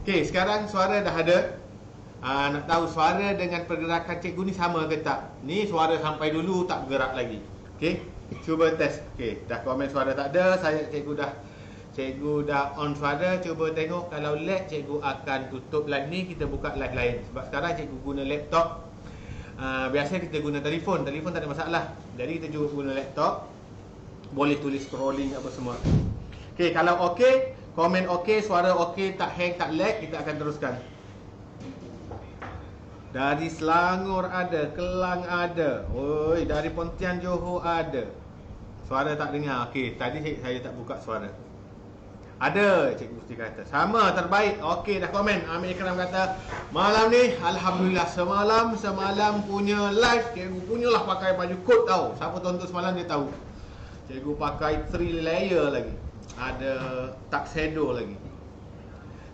Okey, sekarang suara dah ada. Nak tahu suara dengan pergerakan cikgu ni sama ke tak? Ni suara sampai dulu tak bergerak lagi. Okey, cuba test. Okey, dah komen suara tak ada. Cikgu dah on suara. Cuba tengok kalau lag, cikgu akan tutup live ni, kita buka live lain. Sebab sekarang cikgu guna laptop. Biasa kita guna telefon tak ada masalah. Jadi kita juga guna laptop. Boleh tulis scrolling apa semua. Okey, kalau okey, komen okey, suara okey, tak hang, tak lag, kita akan teruskan. Dari Selangor ada, Kelang ada. Oi, dari Pontian Johor ada. Suara tak dengar. Okey, tadi saya tak buka suara. Ada, Cikgu Gusti kata. Sama, terbaik. Okey, dah komen. Amir Ikram kata, malam ni alhamdulillah semalam punya live cikgu punyalah pakai baju kot tau. Siapa tonton semalam dia tahu. Cikgu pakai 3 layer lagi. Ada tuxedo lagi.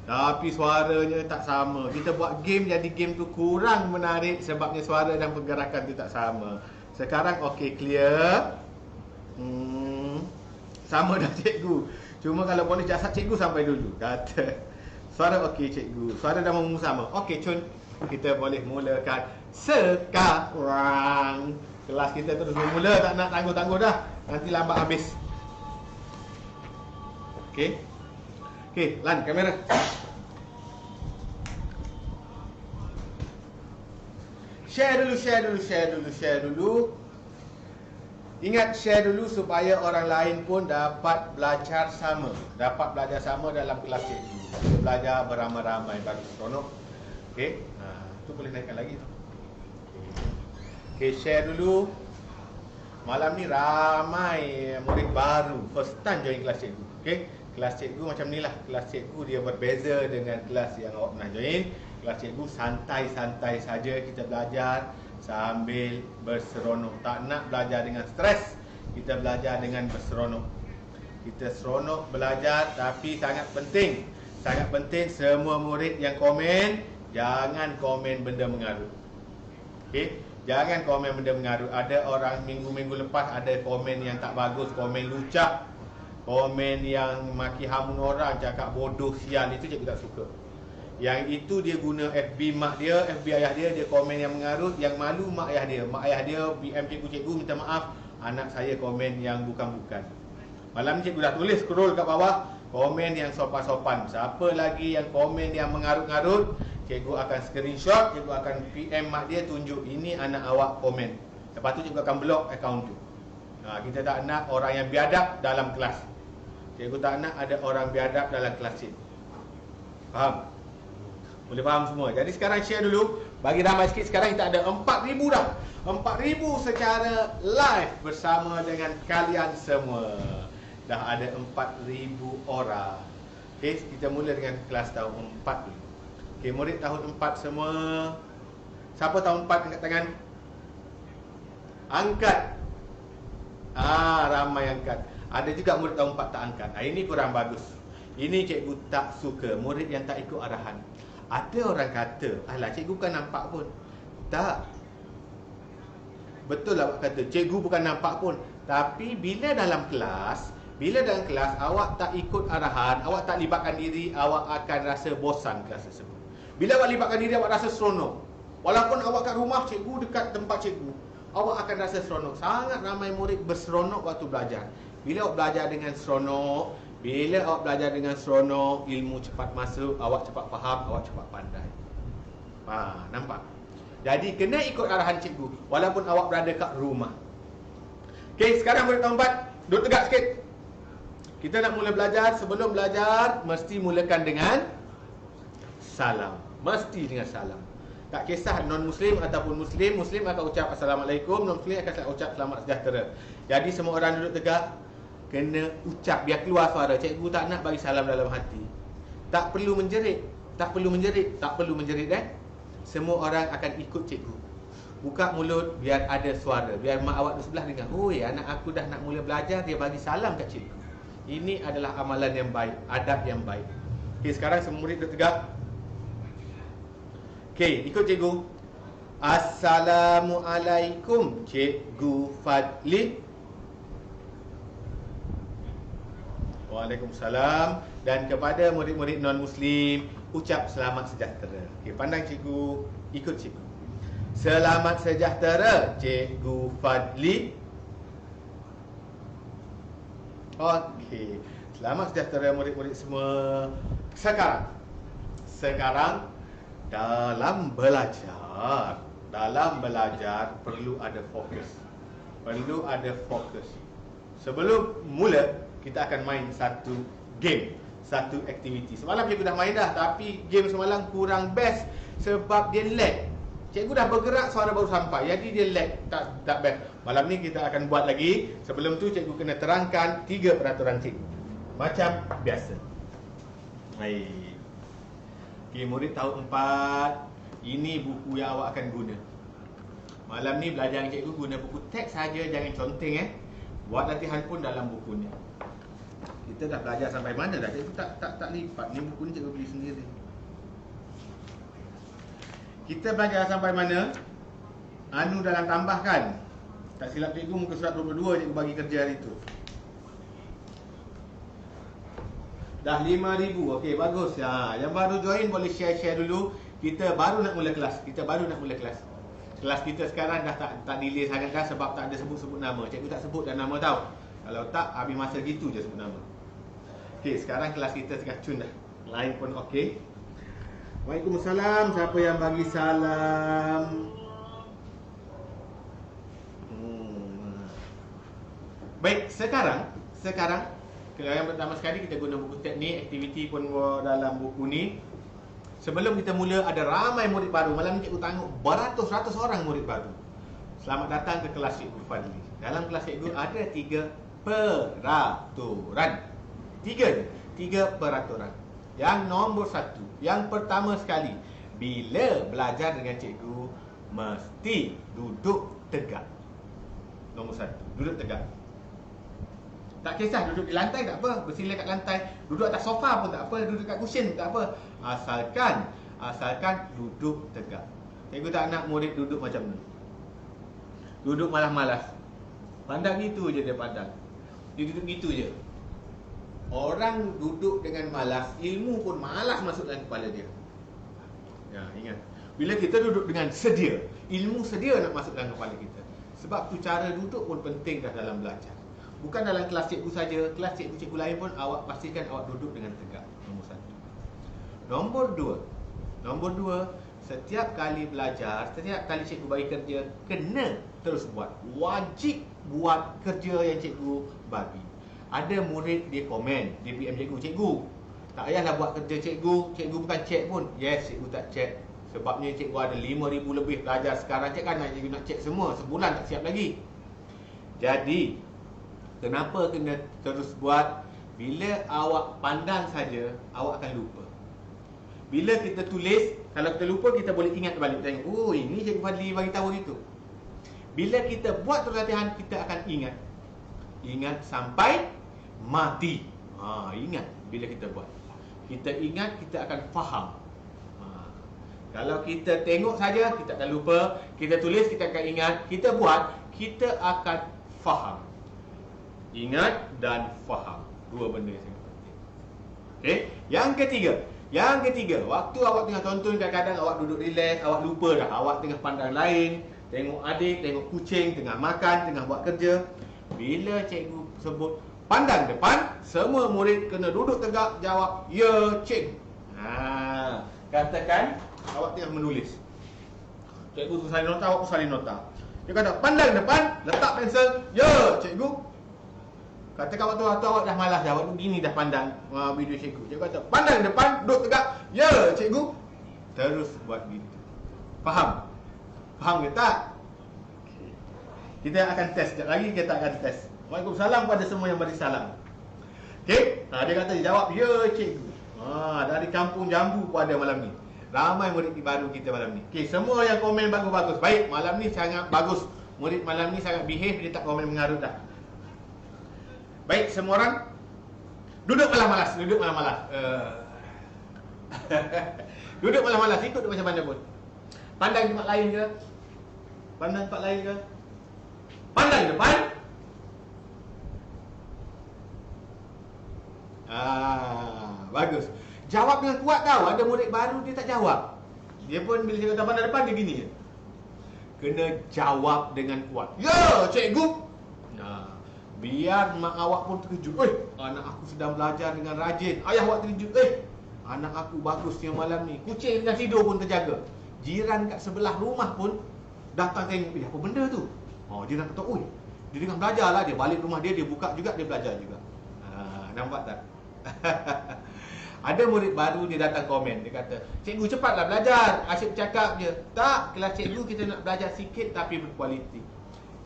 Tapi suaranya tak sama. Kita buat game, jadi game tu kurang menarik sebabnya suara dan pergerakan tu tak sama. Sekarang okey, clear. Sama dah cikgu. Cuma kalau boleh jasad cikgu sampai dulu. Kata suara okey cikgu. Suara dah mahu sama. Okey Cun, kita boleh mulakan sekarang. Kelas kita terus bermula, tak nak tangguh-tangguh dah. Nanti lambat habis. Okey. Okey, Lan kamera. Share dulu. Ingat, share dulu supaya orang lain pun dapat belajar sama. Dapat belajar sama dalam kelas cikgu. Kita belajar beramai-ramai baru seronok. Okey. Tu boleh naikkan lagi tu. Okey, share dulu. Malam ni ramai murid baru, first time join kelas cikgu. Okey. Kelas cikgu macam ni lah. Kelas cikgu dia berbeza dengan kelas yang awak pernah join. Kelas cikgu santai-santai saja, kita belajar sambil berseronok. Tak nak belajar dengan stres, kita belajar dengan berseronok. Kita seronok belajar, tapi sangat penting semua murid yang komen, jangan komen benda mengarut. Okey, jangan komen benda mengarut. Ada orang minggu-minggu lepas ada komen yang tak bagus, komen lucak, Komen yang maki hamun orang, cakap bodoh, sial, itu cikgu tak suka. Yang itu dia guna FB mak dia, FB ayah dia, dia komen yang mengarut, yang malu mak ayah dia. Mak ayah dia PM cikgu, minta maaf, anak saya komen yang bukan-bukan. Malam ni cikgu dah tulis scroll kat bawah, komen yang sopan-sopan. Siapa lagi yang komen yang mengarut-ngarut, cikgu akan screenshot, cikgu akan PM mak dia, tunjuk ini anak awak komen. Lepas tu cikgu akan block akaun tu. Kita tak nak orang yang biadab dalam kelas. Cikgu tak nak ada orang biadab dalam kelas cikgu. Faham? Boleh faham semua. Jadi sekarang share dulu, bagi ramai sikit. Sekarang kita ada 4,000 dah. 4,000 secara live bersama dengan kalian semua. Dah ada 4,000 orang. Okay, kita mula dengan kelas tahun 4 dulu. Okay, murid tahun 4 semua. Siapa tahun 4 angkat tangan? Angkat. Ramai angkat. Ada juga murid tahun 4 tak angkat. Ini kurang bagus. Ini cikgu tak suka, murid yang tak ikut arahan. Ada orang kata, alah cikgu bukan nampak pun. Tak. Betul lah awak kata, cikgu bukan nampak pun. Tapi bila dalam kelas awak tak ikut arahan, awak tak libatkan diri, awak akan rasa bosan kelas tersebut. Bila awak libatkan diri, awak rasa seronok. Walaupun awak kat rumah cikgu, dekat tempat cikgu, awak akan rasa seronok. Sangat ramai murid berseronok waktu belajar. Bila awak belajar dengan seronok, ilmu cepat masuk, awak cepat faham, awak cepat pandai. Nampak? Jadi kena ikut arahan cikgu walaupun awak berada kat rumah. Okey, sekarang murid tahun 4, duduk tegak sikit. Kita nak mula belajar. Sebelum belajar, mesti mulakan dengan salam. Mesti dengan salam. Tak kisah non-Muslim ataupun Muslim. Muslim akan ucap Assalamualaikum, non-Muslim akan ucap selamat sejahtera. Jadi semua orang duduk tegak, kena ucap biar keluar suara. Cikgu tak nak bagi salam dalam hati. Tak perlu menjerit. Semua orang akan ikut cikgu. Buka mulut biar ada suara, biar mak awak di sebelah dengar. Oi, anak aku dah nak mula belajar, dia bagi salam kat cikgu. Ini adalah amalan yang baik, adab yang baik. Okey, sekarang semua murid duduk tegak. Okey, ikut cikgu. Assalamualaikum, Cikgu Fadli. Waalaikumsalam. Dan kepada murid-murid non-Muslim, ucap selamat sejahtera. Okey, pandang cikgu, ikut cikgu. Selamat sejahtera, Cikgu Fadli. Okey, selamat sejahtera murid-murid semua. Sekarang dalam belajar perlu ada fokus. Sebelum mula, kita akan main satu game, satu aktiviti. Semalam cikgu dah main dah, tapi game semalam kurang best sebab dia lag. Cikgu dah bergerak, suara baru sampai, jadi dia lag, tak best. Malam ni kita akan buat lagi. Sebelum tu cikgu kena terangkan 3 peraturan cikgu macam biasa. Baik. Okey, murid tahun 4, ini buku yang awak akan guna. Malam ni belajar dengan cikgu guna buku teks saja, jangan conteng Buat latihan pun dalam buku ni. Kita dah belajar sampai mana dah? Cikgu tak lipat. Ni buku ni cikgu beli sendiri. Kita belajar sampai mana? Dalam tambahkan. Tak silap cikgu, muka surat 22 cikgu bagi kerja hari tu. Dah 5,000. Okey, bagus. Yang baru join boleh share dulu. Kita baru nak mula kelas. Kelas kita sekarang dah tak delay sangat dah sebab tak ada sebut-sebut nama. Cikgu tak sebut dah nama tau. Kalau tak, habis masa gitu je sebut nama. Okey, sekarang kelas kita tengah cun dah. Lain pun okey. Waalaikumsalam. Siapa yang bagi salam? Baik, sekarang kalau yang pertama sekali kita guna buku teknik, aktiviti pun dalam buku ni. Sebelum kita mula, ada ramai murid baru. Malam ni cikgu tengok beratus-ratus orang murid baru. Selamat datang ke kelas Cikgu Fadli. Dalam kelas cikgu ada 3 peraturan. 3 peraturan. Yang nombor 1, yang pertama sekali, bila belajar dengan cikgu, mesti duduk tegak. Nombor 1, duduk tegak. Tak kisah duduk di lantai tak apa, bersila kat lantai. Duduk atas sofa pun tak apa, duduk kat cushion tak apa. Asalkan duduk tegak. Cikgu tak nak murid duduk macam ni, duduk malas-malas. Pandang gitu je dia pandang. Dia duduk gitu je. Orang duduk dengan malas, ilmu pun malas masuk dalam kepala dia. Ya, ingat. Bila kita duduk dengan sedia, ilmu sedia nak masuk dalam kepala kita. Sebab tu cara duduk pun penting dah dalam belajar. Bukan dalam kelas cikgu saja, kelas cikgu-cikgu lain pun awak pastikan awak duduk dengan tegak. Nombor satu. Nombor dua, setiap kali belajar, setiap kali cikgu bagi kerja, kena terus buat. Wajib buat kerja yang cikgu bagi. Ada murid dia komen, dia PM cikgu, tak payahlah buat kerja cikgu bukan cek pun. Yes, cikgu tak cek. Sebabnya cikgu ada 5,000 lebih pelajar sekarang, cek kan cikgu nak cek semua, sebulan tak siap lagi. Jadi, kenapa kena terus buat? Bila awak pandang saja, awak akan lupa. Bila kita tulis, kalau kita lupa, kita boleh ingat balik. Tengok, oh ini cikgu Fadli bagi tahu gitu. Bila kita buat terus latihan, kita akan ingat. Ingat sampai mati. Ingat bila kita buat. Kita ingat, kita akan faham. Kalau kita tengok saja, kita akan lupa. Kita tulis, kita akan ingat. Kita buat, kita akan faham. Ingat dan faham. Dua benda yang sangat penting. Okay? Yang ketiga, waktu awak tengah tonton, kadang-kadang awak duduk relax, awak lupa dah. Awak tengah pandang lain, tengok adik, tengok kucing, tengah makan, tengah buat kerja. Bila cikgu sebut pandang depan, semua murid kena duduk tegak, jawab, ya cikgu. Katakan awak tengah menulis, cikgu tu salin nota, awak pun salin nota. Dia kata, pandang depan, letak pensel, ya cikgu. Katakan waktu awak dah malas dah, waktu gini dah pandang video cikgu. Cikgu kata, pandang depan, duduk tegak, ya cikgu. Terus buat gitu. Faham? Faham ke tak? Okay. Kita akan test, sekejap lagi kita akan test. Waalaikumsalam kepada semua yang beri salam. Okey, dia kata jawab, ya cikgu. Dari kampung Jambu pun ada malam ni. Ramai murid baru kita malam ni. Okey, semua yang komen bagus-bagus. Baik, malam ni sangat bagus. Murid malam ni sangat behave, dia tak komen mengarut dah. Baik, semua orang duduk malas-malas, duduk malas-malas. Duduk malas-malas, ikut macam mana pun. Pandang tempat lain ke? Pandang tempat lain ke? Pandang depan. Bagus. Jawab dengan kuat tau. Ada murid baru dia tak jawab. Dia pun bila cakap pandang depan dia gini je. Kena jawab dengan kuat. Ya cikgu. Biar mak awak pun terkejut. Anak aku sedang belajar dengan rajin. Ayah awak terkejut. Anak aku bagusnya malam ni. Kucing dengan tidur pun terjaga. Jiran kat sebelah rumah pun datang tengok, apa benda tu? Jiran kata, dia tengah belajar lah. Dia balik rumah dia buka juga, dia belajar juga. Nampak tak? Ada murid baru dia datang komen. Dia kata, cikgu cepatlah belajar, asyik cakap je. Tak, kelas cikgu kita nak belajar sikit tapi berkualiti.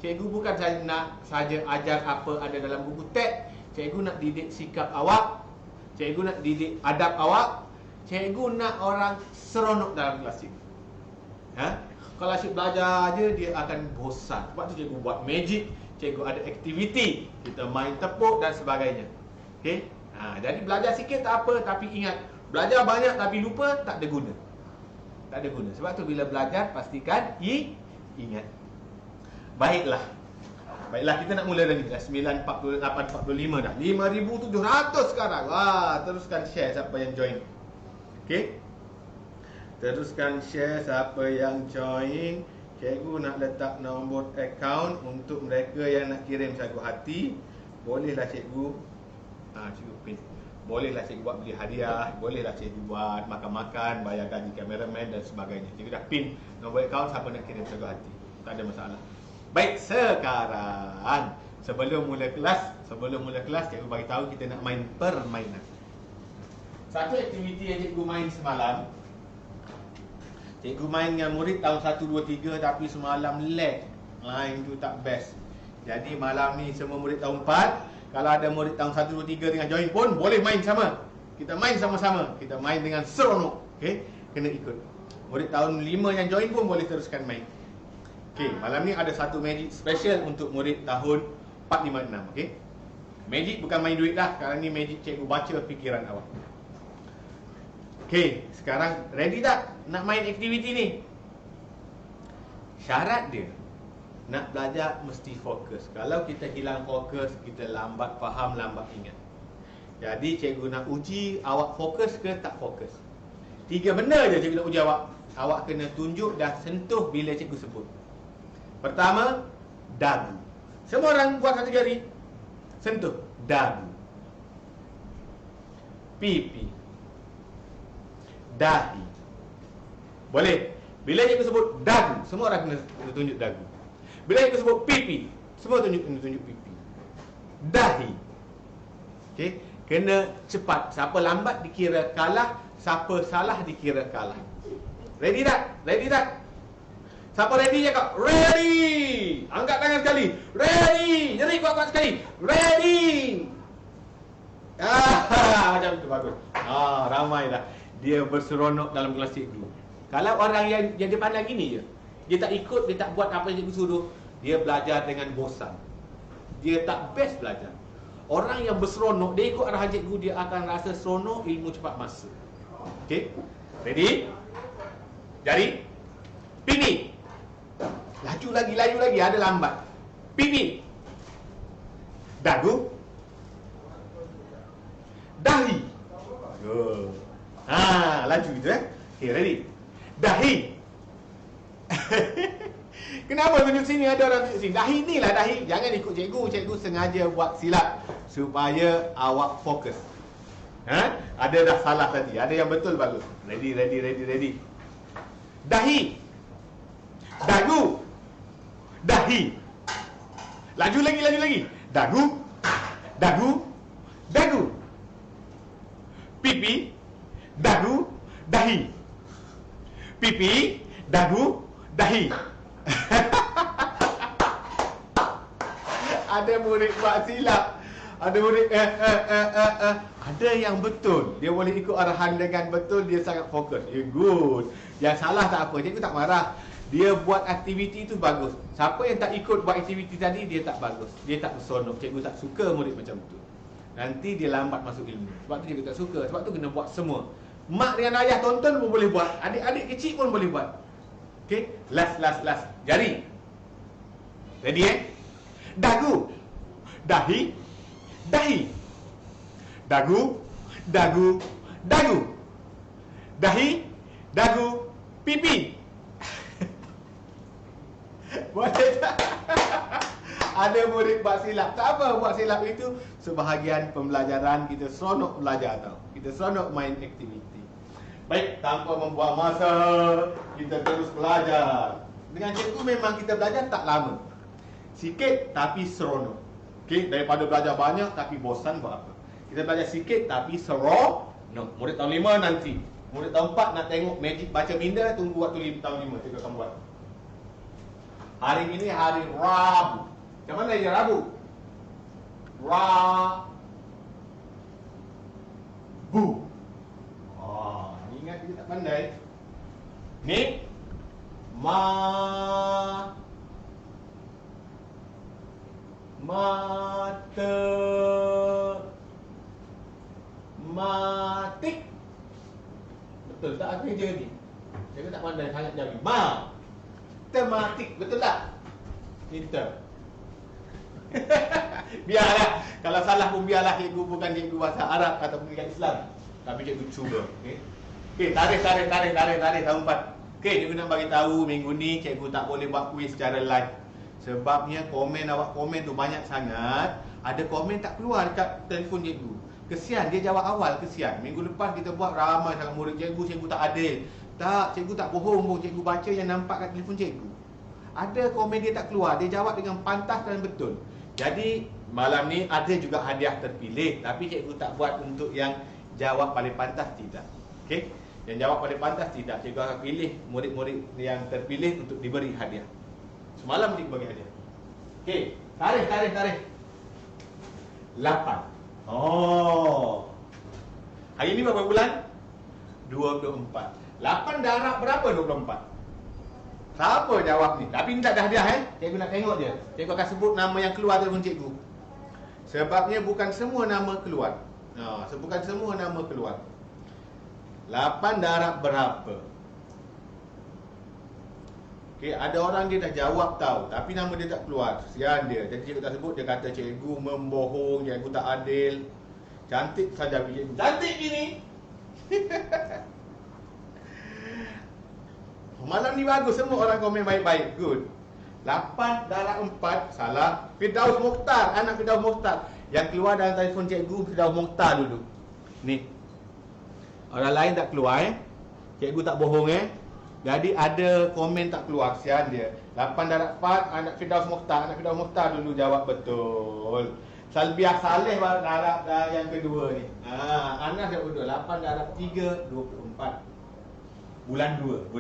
Cikgu bukan nak saja ajar apa ada dalam buku teks. Cikgu nak didik sikap awak. Cikgu nak didik adab awak. Cikgu nak orang seronok dalam kelas cikgu. Kalau asyik belajar je, dia akan bosan. Sebab tu cikgu buat magic, cikgu ada aktiviti, kita main tepuk dan sebagainya. Okay? Jadi belajar sikit tak apa, tapi ingat, belajar banyak tapi lupa, tak ada guna. Tak ada guna. Sebab tu bila belajar, pastikan ingat. Baiklah, kita nak mula dah ni. Dah 9:48:45 dah. 5,700 sekarang. Teruskan share siapa yang join. Okay? Teruskan share siapa yang join. Cikgu nak letak nombor akaun untuk mereka yang nak kirim sagu hati. Bolehlah cikgu. Cikgu pin. Bolehlah cikgu buat beli hadiah. Bolehlah cikgu buat makan-makan, bayar gaji kameraman dan sebagainya. Cikgu dah pin nombor akaun siapa nak kirim sagu hati. Tak ada masalah. Baik, sekarang sebelum mula kelas, cikgu bagi tahu kita nak main permainan. Satu aktiviti yang cikgu main semalam. Cikgu main dengan murid tahun 1, 2, 3 tapi semalam lag. Line tu tak best. Jadi malam ni semua murid tahun 4. Kalau ada murid tahun 1, 2, 3 dengan join pun boleh main sama. Kita main sama-sama. Kita main dengan seronok. Okay? Kena ikut. Murid tahun 5 yang join pun boleh teruskan main. Okay, malam ni ada satu magic special untuk murid tahun 4, 5, 6. Okay? Magic bukan main duit dah. Sekarang ni magic cikgu baca fikiran awak. Okay, sekarang ready tak nak main aktiviti ni? Syarat dia, nak belajar mesti fokus. Kalau kita hilang fokus, kita lambat faham, lambat ingat. Jadi cikgu nak uji awak fokus ke tak fokus. 3 benda je cikgu nak uji awak. Awak kena tunjuk dah sentuh bila cikgu sebut. Pertama, dagu. Semua orang buat satu jari. Sentuh dagu. Pipi. Dahi. Boleh. Bila cikgu sebut dagu, semua orang kena tunjuk dagu. Bila cikgu sebut pipi, semua kena tunjuk pipi. Dahi. Okey, kena cepat. Siapa lambat dikira kalah, siapa salah dikira kalah. Ready tak? Ready tak? Siapa ready cakap? Ready! Angkat tangan sekali. Ready! Jerit kuat-kuat sekali. Ready! Macam tu bagus. Ramai dah. Dia berseronok dalam kelas cikgu. Kalau orang yang dia pandang gini je, dia tak ikut, dia tak buat apa yang cikgu suruh, dia belajar dengan bosan. Dia tak best belajar. Orang yang berseronok, dia ikut arahan cikgu, dia akan rasa seronok, ilmu cepat masuk. Okey? Ready? Jari. Pipi. Laju lagi, ada lambat. Pipi. Dagu. Dahi. Laju tu Okey, ready. Dahi. Kenapa tunjuk sini, ada orang tunjuk sini? Dahi ni lah dahi. Jangan ikut cikgu. Cikgu sengaja buat silap supaya awak fokus. Ada dah salah tadi. Ada yang betul bagus. Ready. Dahi. Dagu. Dahi. Laju lagi. Dagu. Pipi. Dagu. Dahi. Pipi. Dagu. Dahi. Ada murid buat silap. Ada murid ada yang betul. Dia boleh ikut arahan dengan betul. Dia sangat fokus. Good. Yang salah tak apa, cikgu tak marah. Dia buat aktiviti tu bagus. Siapa yang tak ikut buat aktiviti tadi, dia tak bagus. Dia tak bersonok. Cikgu tak suka murid macam tu. Nanti dia lambat masuk ilmu. Sebab tu cikgu tak suka. Sebab tu kena buat semua. Mak dengan ayah tonton pun boleh buat. Adik-adik kecil pun boleh buat. Okay, last. Jari. Ready Dagu. Dahi. Dagu. Dahi. Dagu. Pipi. Boleh tak? Ada murid buat silap. Tak apa buat silap itu. Sebahagian pembelajaran kita seronok belajar tau. Kita seronok main aktiviti. Baik, tanpa membuang masa, kita terus belajar. Dengan cikgu memang kita belajar tak lama. Sikit tapi seronok. Okey, daripada belajar banyak tapi bosan buat apa? Kita belajar sikit tapi seronok. Murid tahun 5 nanti. Murid tahun 4 nak tengok magic baca minda, tunggu waktu tahun 5 cikgu akan buat. Hari ini hari Rabu. Macam mana dia Rabu? Rabu. Ingat kita tak pandai. Ni matematik. Betul tak apa je ni? Saya tak pandai sangat jari. Matematik, betul tak? Kita. Biarlah. Kalau salah pun biarlah, cikgu bukan cikgu bahasa Arab ataupun pendidikan Islam. Tapi cikgu cuba. Okey, tarik tahun 4. Okey, cikgu nak bagi tahu minggu ni cikgu tak boleh buat kuis secara live. Sebabnya komen awak komen tu banyak sangat. Ada komen tak keluar dekat telefon cikgu. Kesian, dia jawab awal, kesian. Minggu lepas kita buat ramai sangat murid cikgu tak adil. Tak, cikgu tak bohong pun. Cikgu baca yang nampak kat telefon cikgu. Ada komen dia tak keluar, dia jawab dengan pantas dan betul. Jadi malam ni ada juga hadiah terpilih. Tapi cikgu tak buat untuk yang jawab paling pantas, tidak. Okey, yang jawab paling pantas tidak. Cikgu akan pilih murid-murid yang terpilih untuk diberi hadiah. Semalam cikgu bagi hadiah. Okey, tarik 8. Hari ni berapa bulan? 24. 8 darab berapa 24? Siapa jawab ni? Tapi ni tak ada hadiah Cikgu nak tengok je. Cikgu akan sebut nama yang keluar telefon cikgu. Sebabnya bukan semua nama keluar. Bukan semua nama keluar. 8 darab berapa? Okey, ada orang dia dah jawab tahu, tapi nama dia tak keluar. Kesian dia. Jadi cikgu tak sebut, dia kata cikgu membohong, cikgu tak adil. Cantik saja biji cikgu. Cantik gini. Malam ni bagus, semua orang komen baik-baik. Good. 8 darab 4 salah. Firdaus Mokhtar, anak Firdaus Mokhtar. Yang keluar dalam telefon cikgu Firdaus Mokhtar dulu. Ni. Orang lain tak keluar Cikgu tak bohong Jadi ada komen tak keluar, kesian dia. 8 darab 4 anak Firdaus Mokhtar. Anak Firdaus Mokhtar dulu jawab betul. Salbiah Saleh darab yang kedua ni. Anas jawab betul. 8 darab 3 24. Bulan 2.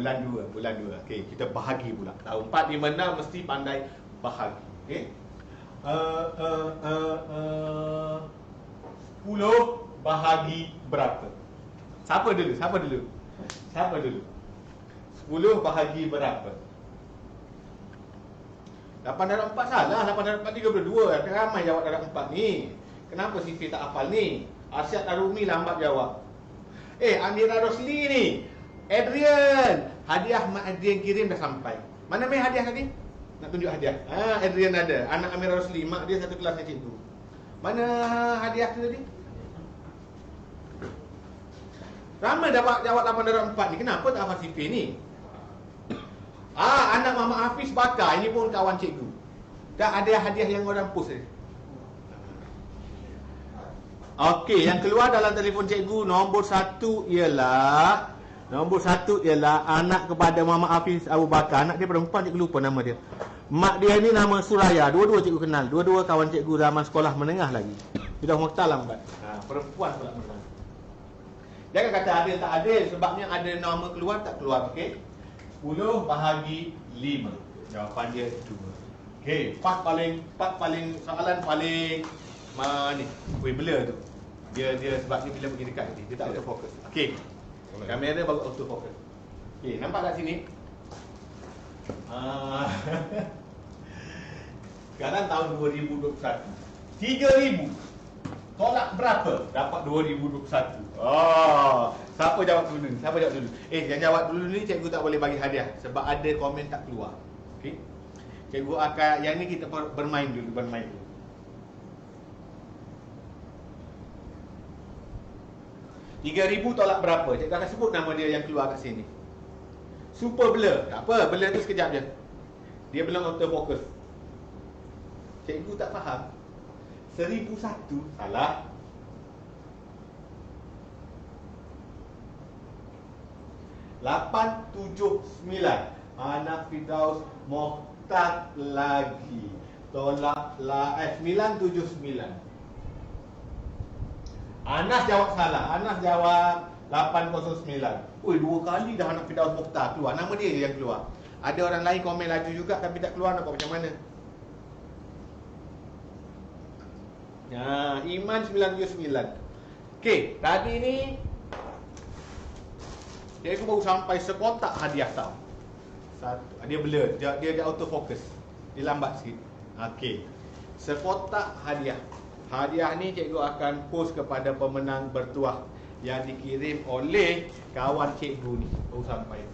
Okey, kita bahagi pula. Tahu 4 di mana mesti pandai bahagi. Okey. 10 bahagi berapa? Siapa dulu? 10 bahagi berapa? 8 darab 4 salah. 8 darab 4 32. Ramai jawab darab 4 ni. Kenapa Siti tak hafal ni? Arsyad Arumi lambat jawab. Amira Rosli ni. Adrian, hadiah Mak Adrian kirim dah sampai. Mana main hadiah tadi? Nak tunjuk hadiah. Adrian ada. Anak Amira Rosli, mak dia satu kelas dengan cikgu. Mana hadiah tu tadi? Ramai dapat jawab 8 darab 4 ni. Kenapa tak hafal CP ni? Anak Mama Hafiz Bakar, ini pun kawan cikgu. Dah ada hadiah yang orang post tadi. Okey, yang keluar dalam telefon cikgu nombor 1 ialah anak kepada Mama Hafiz Abu Bakar. Anak dia perempuan, cikgu lupa nama dia. Mak dia ni nama Suraya. Dua-dua cikgu kenal. Dua-dua kawan cikgu zaman sekolah menengah lagi. Sudah Mokhtar lambat. Perempuan pula menang. Jangan kata adil tak adil, sebabnya ada nama keluar tak keluar. Okey. 10 bahagi 5. Jawapan dia 2. Okey, soalan paling ni. Blur tu. Dia sebab ni bila pergi dekat ni, dia tak autofocus. Okey. Kamera baru autofocus. Okey, nampak kat sini? Sekarang tahun 2021. 3,000 tolak berapa? Dapat 2021. Siapa jawab dulu? Yang jawab dulu ni cikgu tak boleh bagi hadiah sebab ada komen tak keluar. Okey. Cikgu akan yang ni kita bermain dulu. 3,000 tolak berapa? Cikgu akan sebut nama dia yang keluar kat sini. Super blur. Tak apa, blur tu sekejap je. Dia belum autofocus. Cikgu tak faham. 1,001 salah. 879 anak Firdaus Mokhtar lagi. Tolak 979. Anas jawab salah. Anas jawab 809. Oi, 2 kali dah anak Firdaus Mokhtar keluar. Nama dia yang keluar. Ada orang lain komen laju juga tapi tak keluar, nak buat macam mana? Iman 99. Okey, tadi ni cikgu baru sampai sekotak hadiah tau. Dia blur, dia autofocus. Dia lambat sikit. Okey. Sekotak hadiah. Hadiah ni cikgu akan post kepada pemenang bertuah yang dikirim oleh kawan cikgu ni. Baru sampai.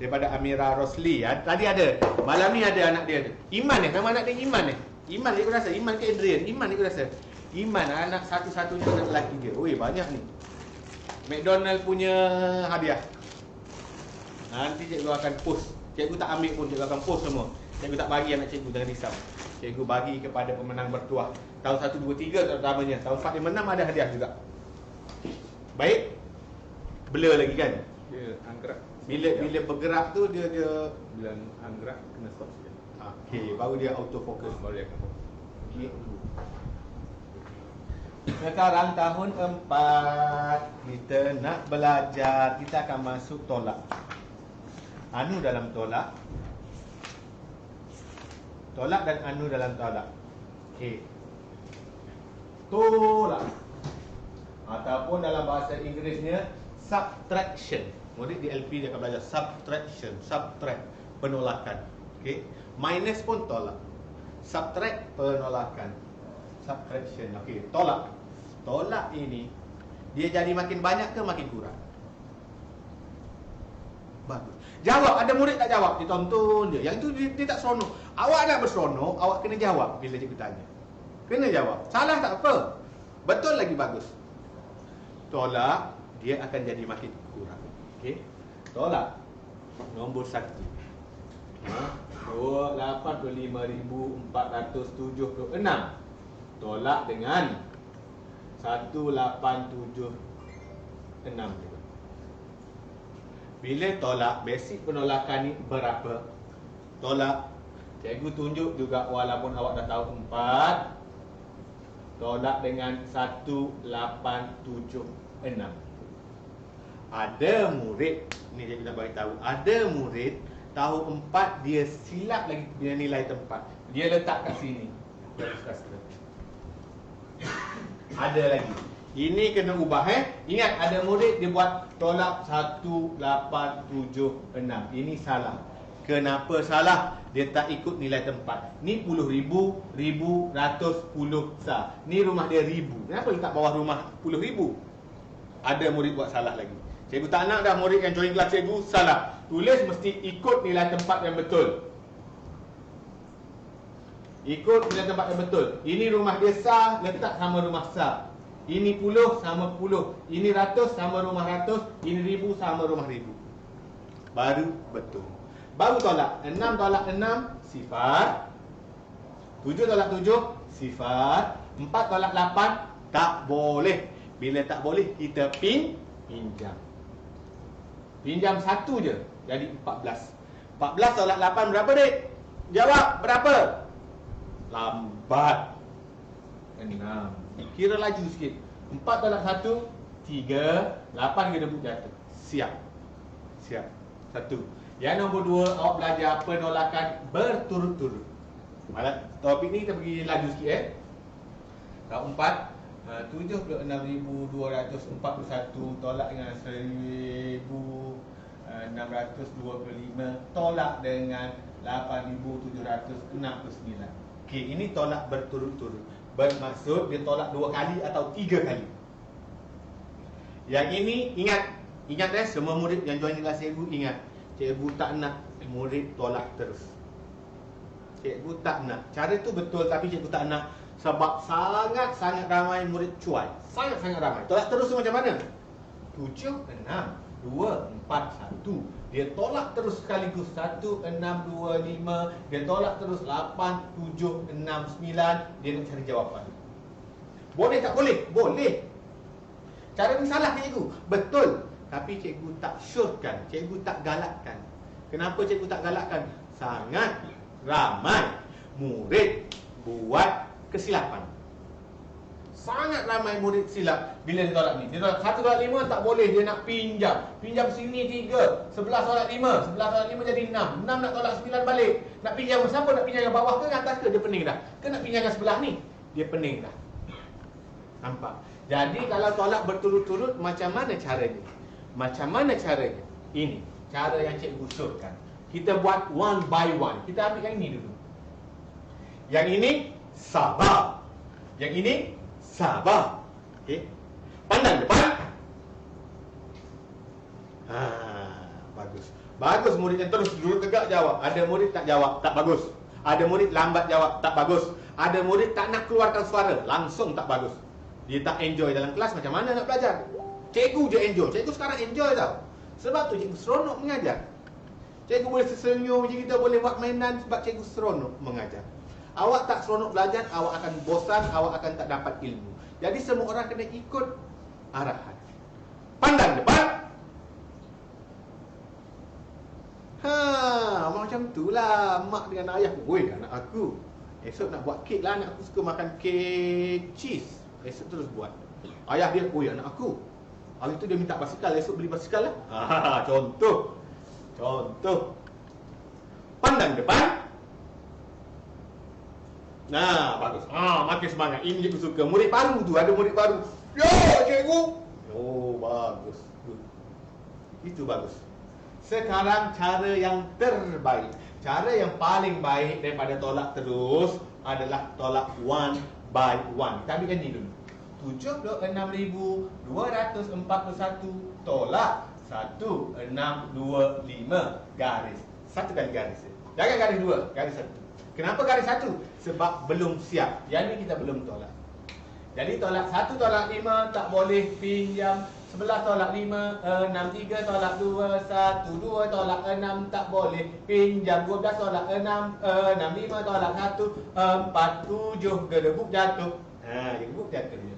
Daripada Amira Rosli. Tadi ada. Malam ni ada anak dia tu. Iman ni, nama anak dia Iman ni. Iman cikgu rasa. Iman ke Adrian? Iman cikgu rasa. Iman anak satu-satunya anak lelaki dia. Oi, banyak ni. McDonald punya hadiah. Nanti cikgu akan post. Cikgu tak ambil pun, cikgu akan post semua. Cikgu tak bagi anak cikgu, jangan risau. Cikgu bagi kepada pemenang bertuah. Tahun 1, 2, 3 terutamanya. Tahun 4, 5, 6 ada hadiah juga. Baik. Blur lagi kan? Dia anggerak. Bila bergerak tu dia Bila anggerak kena stop sikit. Okey, baru dia autofocus. Baru dia akan fokus. Okey. Sekarang tahun 4 kita nak belajar. Kita akan masuk tolak. Anu dalam tolak. Tolak dan anu dalam tolak. Okey. Tolak. Ataupun dalam bahasa Inggerisnya subtraction. Murid di LP dia akan belajar subtraction, subtract, penolakan. Okey. Minus pun tolak. Subtract, penolakan. Subtraction. Okey, tolak. Tolak ini dia jadi makin banyak ke makin kurang? Bagus. Jawab, ada murid tak jawab, ditonton je. Yang tu dia tak seronok. Awak nak berseronok, awak kena jawab bila cikgu tanya. Kena jawab. Salah tak apa. Betul lagi bagus. Tolak, dia akan jadi makin kurang. Okey. Tolak nombor 1. 85,476. Tolak dengan 1876. Bila tolak, basic penolakan ni berapa? Tolak, cikgu tunjuk juga walaupun awak dah tahu 4. Tolak dengan 1876. Ada murid, ni cikgu nak bagi tahu, ada murid tahu 4 dia silap lagi dia nilai tempat. Dia letak kat sini. Ada lagi. Ini kena ubah Ingat ada murid dia buat tolak 1876. Ini salah. Kenapa salah? Dia tak ikut nilai tempat. Ni puluh ribu, ratus, puluh sah. Ni rumah dia ribu. Kenapa letak bawah rumah 10,000? Ada murid buat salah lagi. Cikgu tak nak dah murid yang join kelas cikgu salah. Tulis mesti ikut nilai tempat yang betul. Ikut nilai tempat yang betul. Ini rumah dia sah, letak sama rumah sah. Ini puluh sama puluh. Ini ratus sama rumah ratus. Ini ribu sama rumah ribu. Baru betul. Baru tolak. 6 tolak 6 sifar. 7 tolak 7 sifar. 4 tolak 8 tak boleh. Bila tak boleh kita pinjam. Pinjam 1 je. Jadi 14. 14 tolak 8 berapa, Dek? Jawab berapa? Lambat. 6. Kira laju sikit. 4 tolak 1 3. 8 kena debut jatuh. Siap. 1. Yang nombor 2, awak belajar penolakan berturut-turut. Malah topik ni kita pergi laju sikit Tahap 4, 76,241 tolak dengan 1,625 tolak dengan 8,769. Okey, ini tolak berturut-turut. Bermaksud dia tolak 2 kali atau 3 kali. Yang ini ingat semua murid yang join kelas cikgu ingat. Cikgu tak nak murid tolak terus. Cikgu tak nak. Cara tu betul tapi cikgu tak nak. Sebab sangat-sangat ramai murid cuai. Sangat-sangat ramai. Tolak terus tu macam mana? 7, 6, 2, 4, 1. Dia tolak terus sekaligus 1, 6, 2, 5. Dia tolak terus 8, 7, 6, 9. Dia nak cari jawapan. Boleh tak boleh? Boleh. Cara ni salah cikgu. Betul. Tapi cikgu tak syorkan, cikgu tak galakkan. Kenapa cikgu tak galakkan? Sangat ramai murid buat kesilapan. Sangat ramai murid silap bila dia tolak ni. Dia tolak 1 tolak 5 tak boleh, dia nak pinjam. Pinjam sini 3, 11 tolak 5, 11 tolak 5 jadi 6. 6 nak tolak 9 balik. Nak pinjam siapa? Nak pinjam yang bawah ke atas ke? Dia pening dah. Ke nak pinjam yang sebelah ni? Dia pening dah. Nampak? Jadi kalau tolak berturut-turut macam mana caranya? Macam mana caranya? Ini cara yang cikgu usulkan. Kita buat one by one. Kita ambil yang ini dulu. Yang ini sabar. Yang ini sabar. Okey. Pandang depan. Bagus. Bagus murid yang terus duduk tegak jawab. Ada murid tak jawab, tak bagus. Ada murid lambat jawab, tak bagus. Ada murid tak nak keluarkan suara, langsung tak bagus. Dia tak enjoy dalam kelas, macam mana nak belajar? Cikgu je enjoy. Cikgu sekarang enjoy tau. Sebab tu cikgu seronok mengajar. Cikgu boleh tersenyum je, kita boleh buat mainan sebab cikgu seronok mengajar. Awak tak seronok belajar, awak akan bosan, awak akan tak dapat ilmu. Jadi semua orang kena ikut arahan. Pandang depan. Macam tu lah mak dengan ayah. Woi, anak aku esok nak buat kek lah. Anak aku suka makan kek cheese. Esok terus buat. Ayah dia, woi anak aku, hari tu dia minta basikal, esok beli basikal lah. Contoh. Pandang depan. Nah, bagus. Makin semangat. Ini cikgu suka. Murid baru tu, ada murid baru. Yo, cikgu. Oh, bagus. Good. Itu bagus. Sekarang cara yang terbaik. Cara yang paling baik daripada tolak terus adalah tolak one by one. Kita ambil yang ni dulu. 76,241 tolak 1,625 garis. Satu kali garis. Jangan garis 2, garis 1. Kenapa garis 1? Sebab belum siap. Yang ni kita belum tolak. Jadi tolak 1 tolak 5 tak boleh pinjam. 11 tolak 5, 6, 3 tolak 2, 1, 2 tolak 6 tak boleh pinjam. 12 tolak 6, 5 tolak 1, 4, 7 gedebuk jatuh. Gedebuk jatuh dia.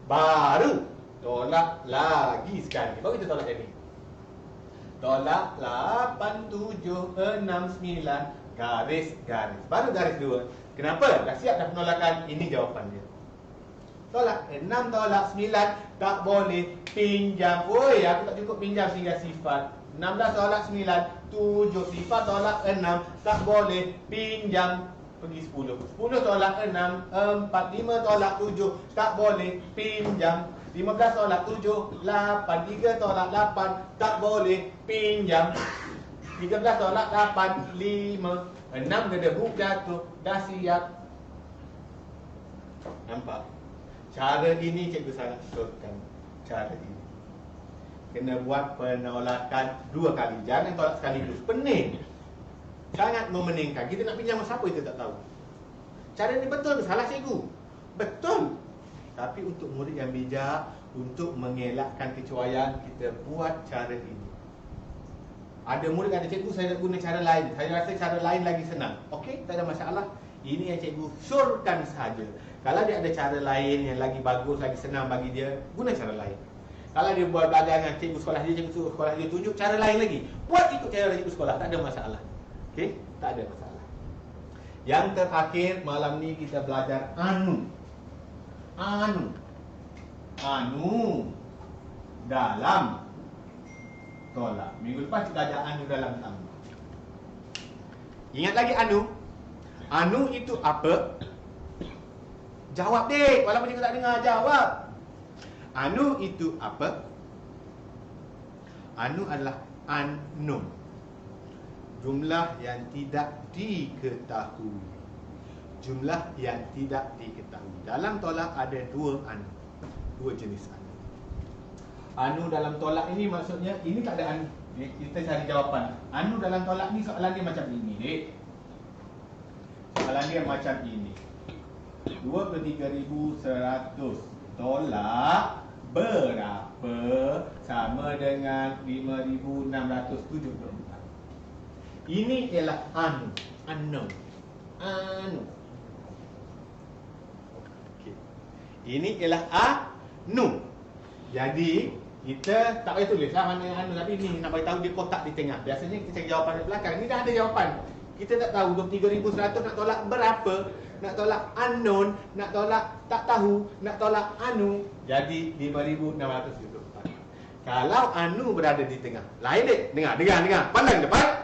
Baru tolak lagi sekali. Baru kita tolak jadi. Tolak 8, 7, 6, 9 garis. Baru garis 2. Kenapa? Dah siap dah penolakan. Ini jawapan dia. Tolak 6 tolak 9 tak boleh pinjam. Oi, aku tak cukup pinjam sehingga sifat. 16 tolak 9, 7 sifat tolak 6 tak boleh pinjam. Pergi 10. 10 tolak 6, 4, 5 tolak 7 tak boleh pinjam. 15 tolak 7, 8, 3 tolak 8 tak boleh pinjam. 13 tolak 8, 5, 6 gedebuk jatuh. Dah siap. Nampak? Cara ini cikgu sangat syurkan. Cara ini kena buat penolakan 2 kali. Jangan tolak sekaligus. Pening. Sangat memeningkan. Kita nak pinjam siapa kita tak tahu. Cara ini betul ke salah cikgu? Betul. Tapi untuk murid yang bijak, untuk mengelakkan kecuaian, kita buat cara ini. Ada murid kata, cikgu saya nak guna cara lain. Saya rasa cara lain lagi senang. Okey, tak ada masalah. Ini yang cikgu syurkan sahaja. Kalau dia ada cara lain yang lagi bagus, lagi senang bagi dia, guna cara lain. Kalau dia buat belajar dengan cikgu sekolah dia, cikgu sekolah dia tunjuk cara lain lagi, buat ikut cara cikgu sekolah, tak ada masalah. Okey, tak ada masalah. Yang terakhir malam ni kita belajar anu dalam tolak. Minggu lepas kita belajar anu dalam tambah. Ingat lagi anu itu apa? Jawab dek, walaupun cikgu tak dengar, jawab. Anu itu apa? Anu adalah unknown, jumlah yang tidak diketahui. Jumlah yang tidak diketahui. Dalam tolak ada 2 anu, 2 jenis anu. Anu dalam tolak ini maksudnya, ini tak ada anu. Kita cari jawapan. Anu dalam tolak ni soalan dia macam ini, dek. Soalan dia macam ini. 23.100 tolak berapa sama dengan 5.674. Ini ialah unknown. Okay. Ini ialah anu. Jadi kita tak payah tulis lah mana anu, tapi ni nak bagi tahu dia kotak di tengah. Biasanya kita cari jawapan di belakang. Ni dah ada jawapan. Kita tak tahu 23.100 nak tolak berapa, nak tolak unknown, nak tolak tak tahu, nak tolak anu. Jadi 5.674. Kalau anu berada di tengah, lain dek. Dengar. Pandang depan.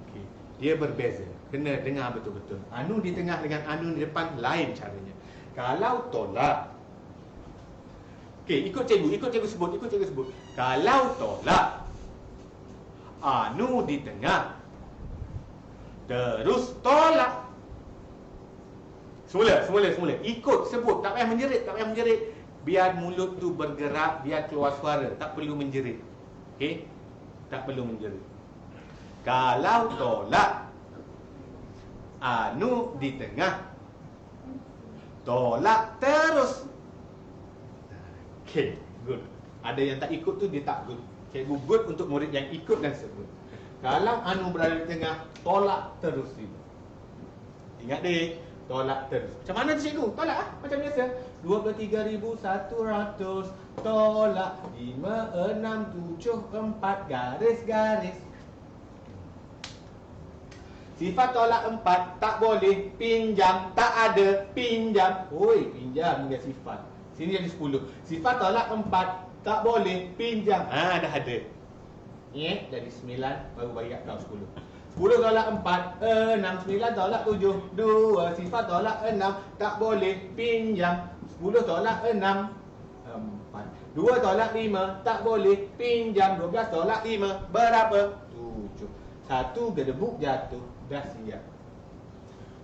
Okay. Dia berbeza. Kena dengar betul-betul. Anu di tengah dengan anu di depan lain caranya. Kalau tolak, okey, ikut cikgu sebut. Kalau tolak anu di tengah, terus tolak. Semula. Ikut sebut, tak payah menjerit. Biar mulut tu bergerak, biar keluar suara, tak perlu menjerit. Okey? Tak perlu menjerit. Kalau tolak anu di tengah, tolak terus. Okay, good. Ada yang tak ikut tu dia tak good. Cikgu good untuk murid yang ikut dan sebut. Kalau anu berada di tengah, tolak terus juga. Ingat dek, tolak terus. Macam mana tu cikgu? Tolak lah, macam biasa. 23.100 tolak 5674 garis. Sifat tolak 4 tak boleh pinjam, tak ada pinjam. Oi, pinjam dengan sifat. Sini ada 10. Sifat tolak 4 tak boleh pinjam. Dah ada. Dari 9 baru bagi kat kau 10. 10 tolak 4, 6, 9 tolak 7, 2. Sifat tolak 6 tak boleh pinjam. 10 tolak 6, 4. 2 tolak 5 tak boleh pinjam. 12 tolak 5 berapa? 7. 1 gedebuk jatuh. Dah siap.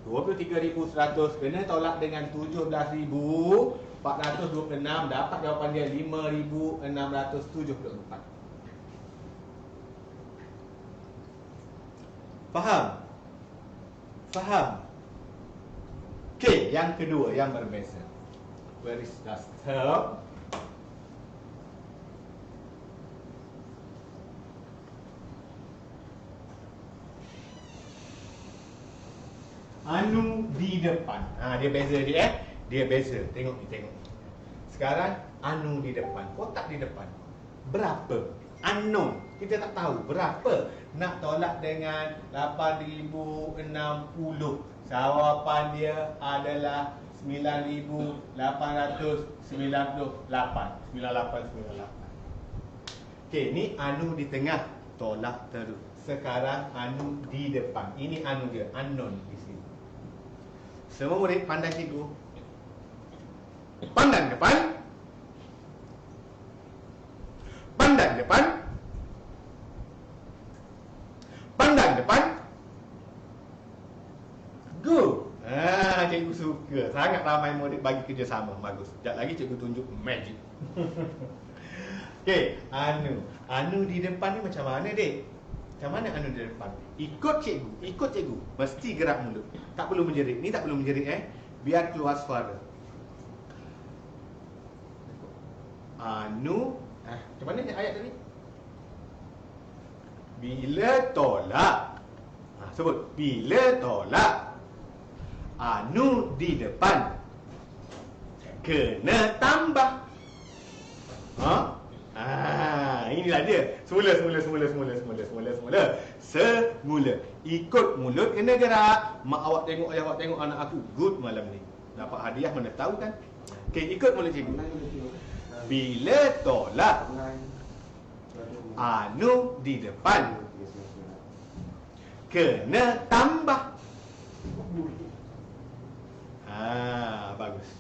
23.100 kena tolak dengan 17.426. Dapat jawapan dia 5.674. Faham? Faham? Okey, yang kedua yang berbeza. Where is the term? Anu di depan. Dia beza dia Dia beza. Tengok ni, tengok. Sekarang anu di depan. Kotak di depan. Berapa? Unknown. Kita tak tahu berapa. Nak tolak dengan 8,060. Jawapan dia adalah 9,898. Okey, ni anu di tengah, tolak terus. Sekarang anu di depan. Ini anu dia, unknown di sini. Semua murid pandang cikgu. Pandang depan. Pandang depan. Pandang depan. Go. Cikgu suka. Sangat ramai murid bagi kerjasama. Bagus. Sekejap lagi cikgu tunjuk magic. Okey, anu. Anu di depan ni macam mana, Dek? Macam mana anu di depan? Ikut cikgu. Ikut cikgu. Mesti gerak mulut. Tak perlu menjerit. Ni tak perlu menjerit biar keluar suara. Anu. Macam mana ayat tadi? Bila tolak. Sebut. Bila tolak. Anu di depan. Kena tambah. Inilah dia. Semula. Ikut mulut kena gerak. Mak awak tengok, ayah awak tengok anak aku good malam ni. Dapat hadiah mana tahu kan? Okey, ikut mulut cikgu. Bila tolak. Anu di depan. Kena tambah. Bagus.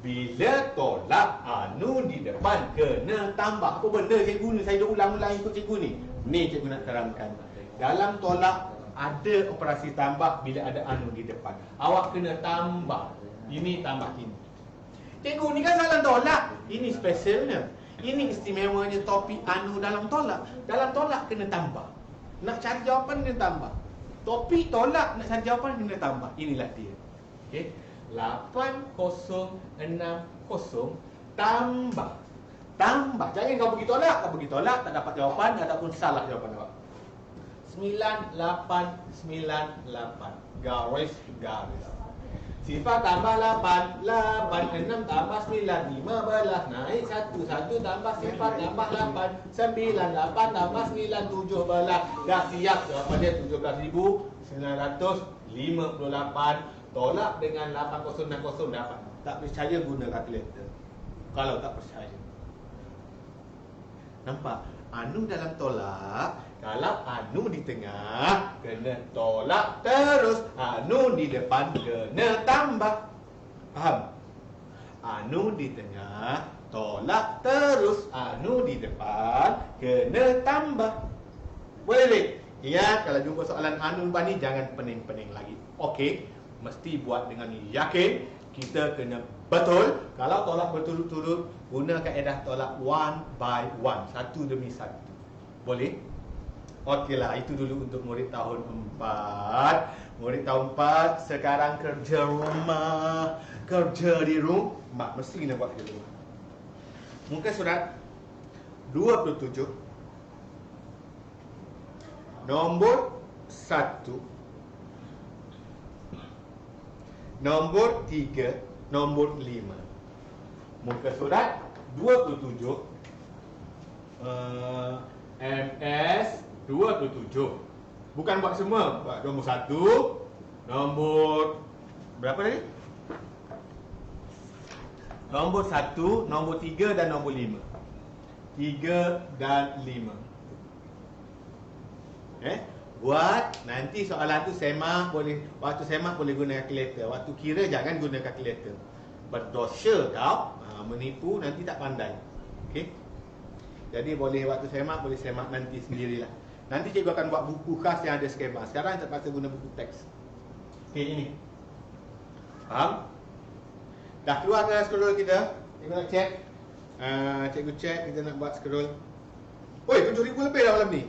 Bila tolak anu di depan kena tambah. Apa benda cikgu ni? Saya dah ulang-ulang ikut cikgu ni. Ni cikgu nak terangkan. Dalam tolak ada operasi tambah bila ada anu di depan. Awak kena tambah. Ini tambah ini. Cikgu ni kan dalam tolak. Ini specialnya. Ini istimewanya topik anu dalam tolak. Dalam tolak kena tambah. Nak cari jawapan kena tambah. Topik tolak nak cari jawapan kena tambah. Inilah dia. Okey. 8060 tambah. Jangan kau pergi tolak, tak dapat jawapan ataupun salah jawapan awak. 9898 garis. Sifar tambah 8, 6 tambah 9, 15. Naik 1 tambah sifar tambah 8, 9, 8 tambah 9, 17. Dah siap jawapan dia 17,958. Tolak dengan 8060 dapat. Tak percaya guna kalkulator. Kalau tak percaya. Nampak? Anu dalam tolak. Kalau anu di tengah, kena tolak terus. Anu di depan kena tambah. Faham? Anu di tengah, tolak terus. Anu di depan kena tambah. Boleh? Ingat, kalau jumpa soalan anu lepas ni, jangan pening-pening lagi. Okey? Mesti buat dengan yakin. Kita kena betul. Kalau tolak berturut-turut, guna kaedah tolak one by one, satu demi satu. Boleh? Okeylah, itu dulu untuk murid tahun 4. Murid tahun 4 sekarang kerja rumah. Kerja di rumah. Mesti kena buat kerja rumah. Muka surat 27. Nombor 1, nombor 3, nombor 5. Muka surat 27. MS 27. Bukan buat semua. Buat nombor 1, nombor berapa tadi? Nombor 1, nombor 3 dan nombor 5. 3 dan 5. Buat nanti soalan tu semak boleh, waktu semak boleh guna kalkulator, waktu kira jangan guna kalkulator. Berdosa kau menipu nanti tak pandai. Okey. Jadi boleh waktu semak boleh semak nanti sendirilah. Nanti cikgu akan buat buku khas yang ada skema. Sekarang terpaksa guna buku teks. Okey, ini. Faham? Dah keluar ke scroll kita? Cikgu nak check. Cikgu check kita nak buat scroll. Oi, 7,000 lebih dah malam ni.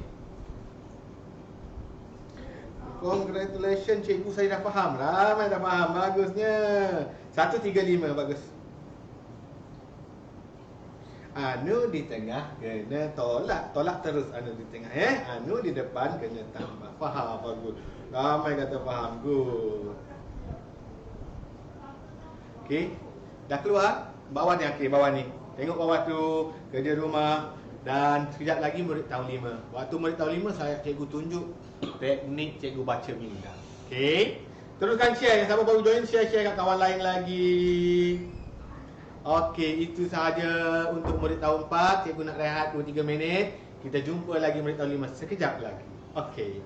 Congratulations cikgu, saya dah faham. Ramai dah faham. Bagusnya. 135 bagus. Anu di tengah kena tolak. Tolak terus anu di tengah Anu di depan kena tambah. Faham, bagus. Ramai kata faham. Good. Okey. Dah keluar? Bawah ni, okey, bawah ni. Tengok bawah tu, kerja rumah. Dan sekejap lagi murid tahun 5. Waktu murid tahun 5 saya cikgu tunjuk teknik cikgu baca minda. Okey. Teruskan share. Yang siapa baru join, share kat kawan lain lagi. Okey, itu sahaja untuk murid tahun 4. Cikgu nak rehat 2-3 minit. Kita jumpa lagi murid tahun 5 sekejap lagi. Okey.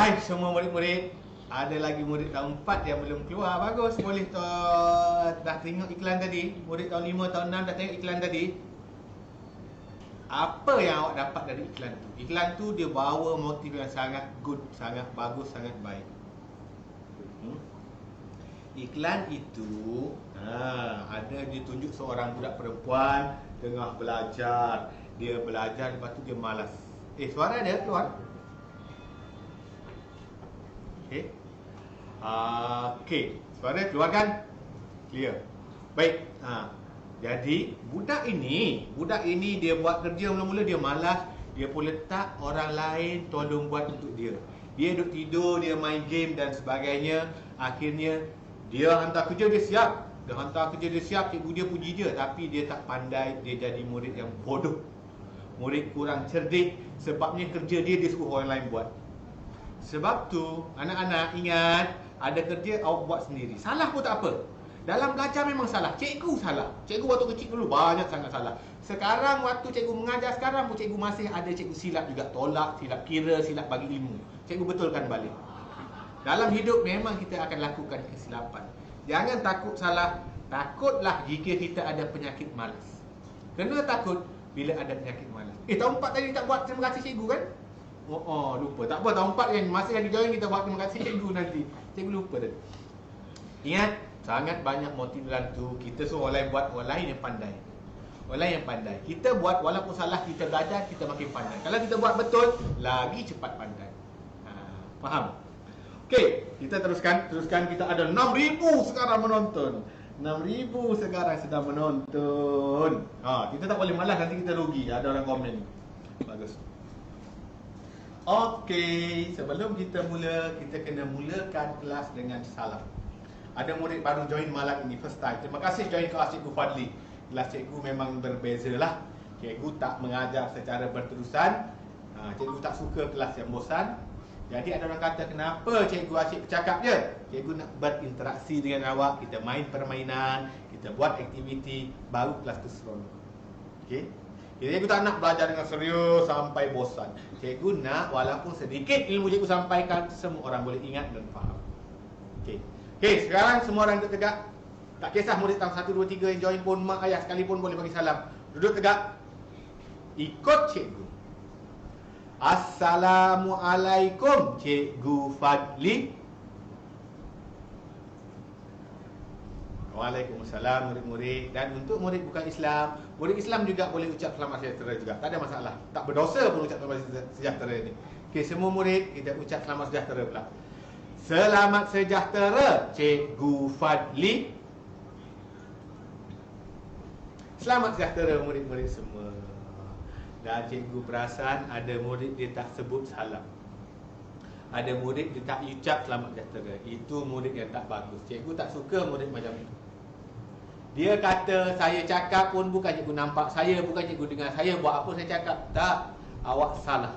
Hai semua murid-murid. Ada lagi murid tahun 4 yang belum keluar. Bagus, boleh dah tengok iklan tadi. Murid tahun 5, tahun 6 dah tengok iklan tadi. Apa yang awak dapat dari iklan tu? Iklan tu dia bawa motif yang sangat good, sangat bagus, sangat baik. Iklan itu ada dia tunjuk seorang budak perempuan tengah belajar. Dia belajar, lepas tu dia malas. Suara dia keluar. Okey, suara keluar kan? Clear. Baik. Jadi budak ini dia buat kerja mula-mula dia malas, dia pun letak orang lain tolong buat untuk dia. Dia duduk tidur, dia main game dan sebagainya. Akhirnya dia hantar kerja dia siap. Cikgu dia puji dia, tapi dia tak pandai, dia jadi murid yang bodoh. Murid kurang cerdik, sebabnya kerja dia suruh orang lain buat. Sebab tu, anak-anak ingat, ada kerja awak buat sendiri. Salah pun tak apa. Dalam belajar memang salah. Cikgu salah. Cikgu waktu kecil dulu banyak sangat salah. Sekarang waktu cikgu mengajar sekarang pun cikgu masih ada cikgu silap juga. Tolak, silap kira, silap bagi ilmu. Cikgu betulkan balik. Dalam hidup memang kita akan lakukan kesilapan. Jangan takut salah. Takutlah jika kita ada penyakit malas. Kena takut bila ada penyakit malas. Tahun 4 tadi tak buat terima kasih cikgu kan? Lupa. Tak apa, tahun 4 yang masa yang dijoin kita buat terima kasih cikgu nanti. Cikgu lupa tadi. Ingat, sangat banyak motif dalam tu. Kita suruh orang lain buat, orang lain yang pandai. orang yang pandai. Kita buat walaupun salah, kita belajar, kita makin pandai. Kalau kita buat betul, lagi cepat pandai. Faham? Okey, kita teruskan. Kita ada 6,000 sekarang menonton. 6,000 sekarang sedang menonton. Kita tak boleh malas, nanti kita rugi. Ada orang komen ni. Bagus. Okey, sebelum kita mula, kita kena mulakan kelas dengan salam. Ada murid baru join malam ini, first time. Terima kasih join kelas Cikgu Fadli. Kelas cikgu memang berbeza lah. Cikgu tak mengajar secara berterusan. Cikgu tak suka kelas yang bosan. Jadi ada orang kata, kenapa cikgu asyik bercakap je? Cikgu nak berinteraksi dengan awak. Kita main permainan, kita buat aktiviti, baru kelas tu seronok. Okey? Jadi cikgu tak nak belajar dengan serius sampai bosan. Cikgu nak walaupun sedikit ilmu cikgu sampaikan, semua orang boleh ingat dan faham. Okey. Okey, sekarang semua orang duduk tegak. Tak kisah murid tahun 1, 2, 3 yang join pun, mak ayah sekalipun boleh bagi salam. Duduk tegak. Ikut cikgu. Assalamualaikum, Cikgu Fadli. Waalaikumsalam murid-murid. Dan untuk murid bukan Islam, murid Islam juga boleh ucap selamat sejahtera juga. Tak ada masalah. Tak berdosa pun ucap selamat sejahtera ni. Okey, semua murid kita ucap selamat sejahtera pula. Selamat sejahtera, Cikgu Fadli. Selamat sejahtera murid-murid semua. Dan cikgu perasan ada murid dia tak sebut salam. Ada murid dia tak ucap selamat sejahtera. Itu murid yang tak bagus. Cikgu tak suka murid macam itu. Dia kata, saya cakap pun bukan cikgu nampak saya, bukan cikgu dengar saya, buat apa saya cakap. Tak, awak salah.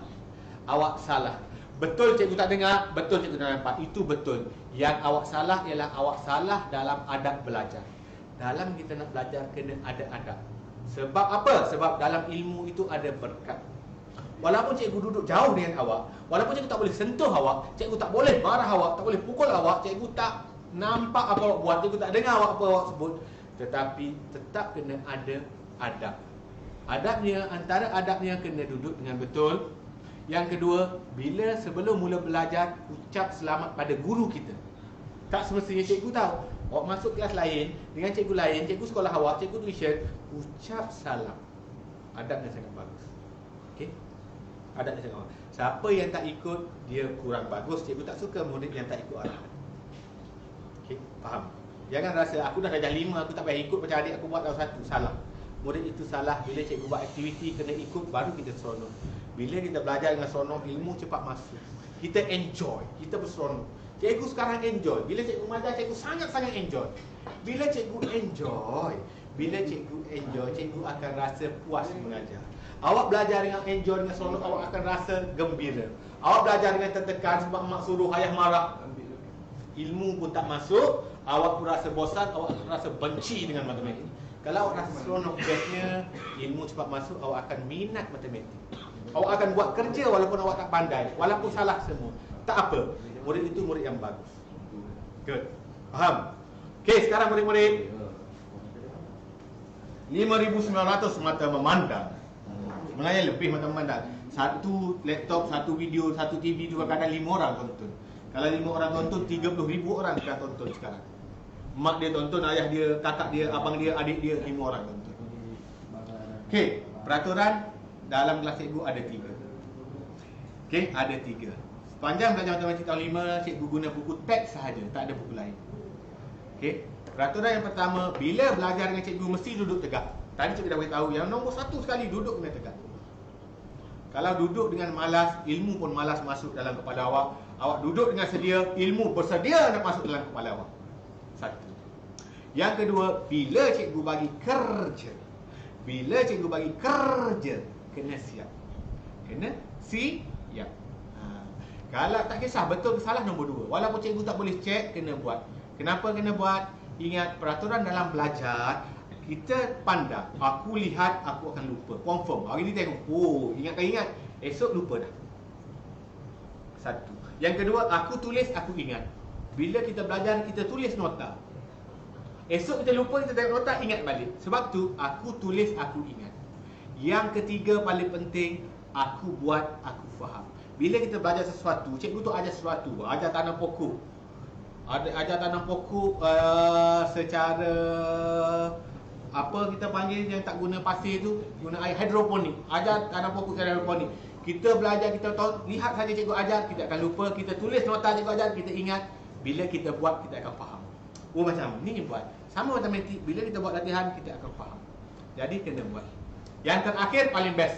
Awak salah. Betul cikgu tak dengar, betul cikgu tak nampak. Itu betul. Yang awak salah ialah awak salah dalam adab belajar. Dalam kita nak belajar kena ada adab. Sebab apa? Sebab dalam ilmu itu ada berkat. Walaupun cikgu duduk jauh dengan awak, walaupun cikgu tak boleh sentuh awak, cikgu tak boleh marah awak, tak boleh pukul awak, cikgu tak nampak apa awak buat, cikgu tak dengar awak apa awak sebut, tetapi tetap kena ada adab. Adabnya, antara adabnya kena duduk dengan betul. Yang kedua, bila sebelum mula belajar, ucap selamat pada guru kita. Tak semestinya cikgu tahu. Awak masuk kelas lain, dengan cikgu lain, cikgu sekolah awak, cikgu tuition, ucap salam. Adabnya sangat bagus. Okey? Adabnya sangat bagus. Siapa yang tak ikut, dia kurang bagus. Cikgu tak suka murid yang tak ikut arahan. Okey? Faham? Jangan rasa, aku dah darjah 5, aku tak payah ikut macam adik aku buat tahun 1. Salah. Murid itu salah. Bila cikgu buat aktiviti, kena ikut, baru kita seronok. Bila kita belajar dengan seronok, ilmu cepat masuk. Kita enjoy, kita berseronok. Cikgu sekarang enjoy. Bila cikgu mengajar, cikgu sangat-sangat enjoy. Bila cikgu enjoy, cikgu akan rasa puas mengajar. Awak belajar dengan enjoy, dengan seronok, awak akan rasa gembira. Awak belajar dengan tertekan sebab mak suruh, ayah marah, ilmu pun tak masuk. Awak pun rasa bosan, awak akan rasa benci dengan matematik. Kalau awak rasa seronok, bestnya ilmu cepat masuk, awak akan minat matematik. Awak akan buat kerja walaupun awak tak pandai, walaupun salah semua. Tak apa, murid itu murid yang bagus. Good. Faham? Okey, sekarang murid-murid 5,900 mata memandang. Sebenarnya lebih mata memandang. Satu laptop, satu video, satu TV juga kadang 5 orang tonton. Kalau 5 orang tonton, 30,000 orang akan tonton sekarang. Mak dia tonton, ayah dia, kakak dia, abang dia, adik dia, 5 orang tonton. Okey, peraturan dalam kelas cikgu ada 3. Okey, ada 3. Sepanjang belajar matematik tahun 5, cikgu guna buku teks sahaja, tak ada buku lain. Okey, peraturan yang pertama, bila belajar dengan cikgu mesti duduk tegak. Tadi cikgu dah beritahu, yang nombor 1 sekali duduk kena tegak. Kalau duduk dengan malas, ilmu pun malas masuk dalam kepala awak. Awak duduk dengan sedia, ilmu bersedia nak masuk dalam kepala awak. 1. Yang kedua, bila cikgu bagi kerja, kena siap. Kena siap. Kalau tak kisah betul ke salah, nombor 2. Walaupun cikgu tak boleh cek, kena buat. Kenapa kena buat? Ingat, peraturan dalam belajar, kita pandang, aku lihat, aku akan lupa. Confirm. Hari ni tengok, ingat, esok lupa dah. 1. Yang kedua, aku tulis, aku ingat. Bila kita belajar, kita tulis nota. Esok kita lupa, kita tengok nota, ingat balik. Sebab tu, aku tulis, aku ingat. Yang ketiga paling penting, aku buat, aku faham. Bila kita belajar sesuatu, cikgu tu ajar sesuatu, ajar tanam pokok. Ajar tanam pokok secara apa kita panggil yang tak guna pasir tu, guna air hidroponik. Ajar tanam pokok hidroponik. Kita belajar, kita tahu, lihat saja cikgu ajar, kita akan lupa. Kita tulis nota cikgu ajar, kita ingat. Bila kita buat, kita akan faham. Oh macam ni buat. Sama matematik, bila kita buat latihan, kita akan faham. Jadi kena buat. Yang terakhir paling best.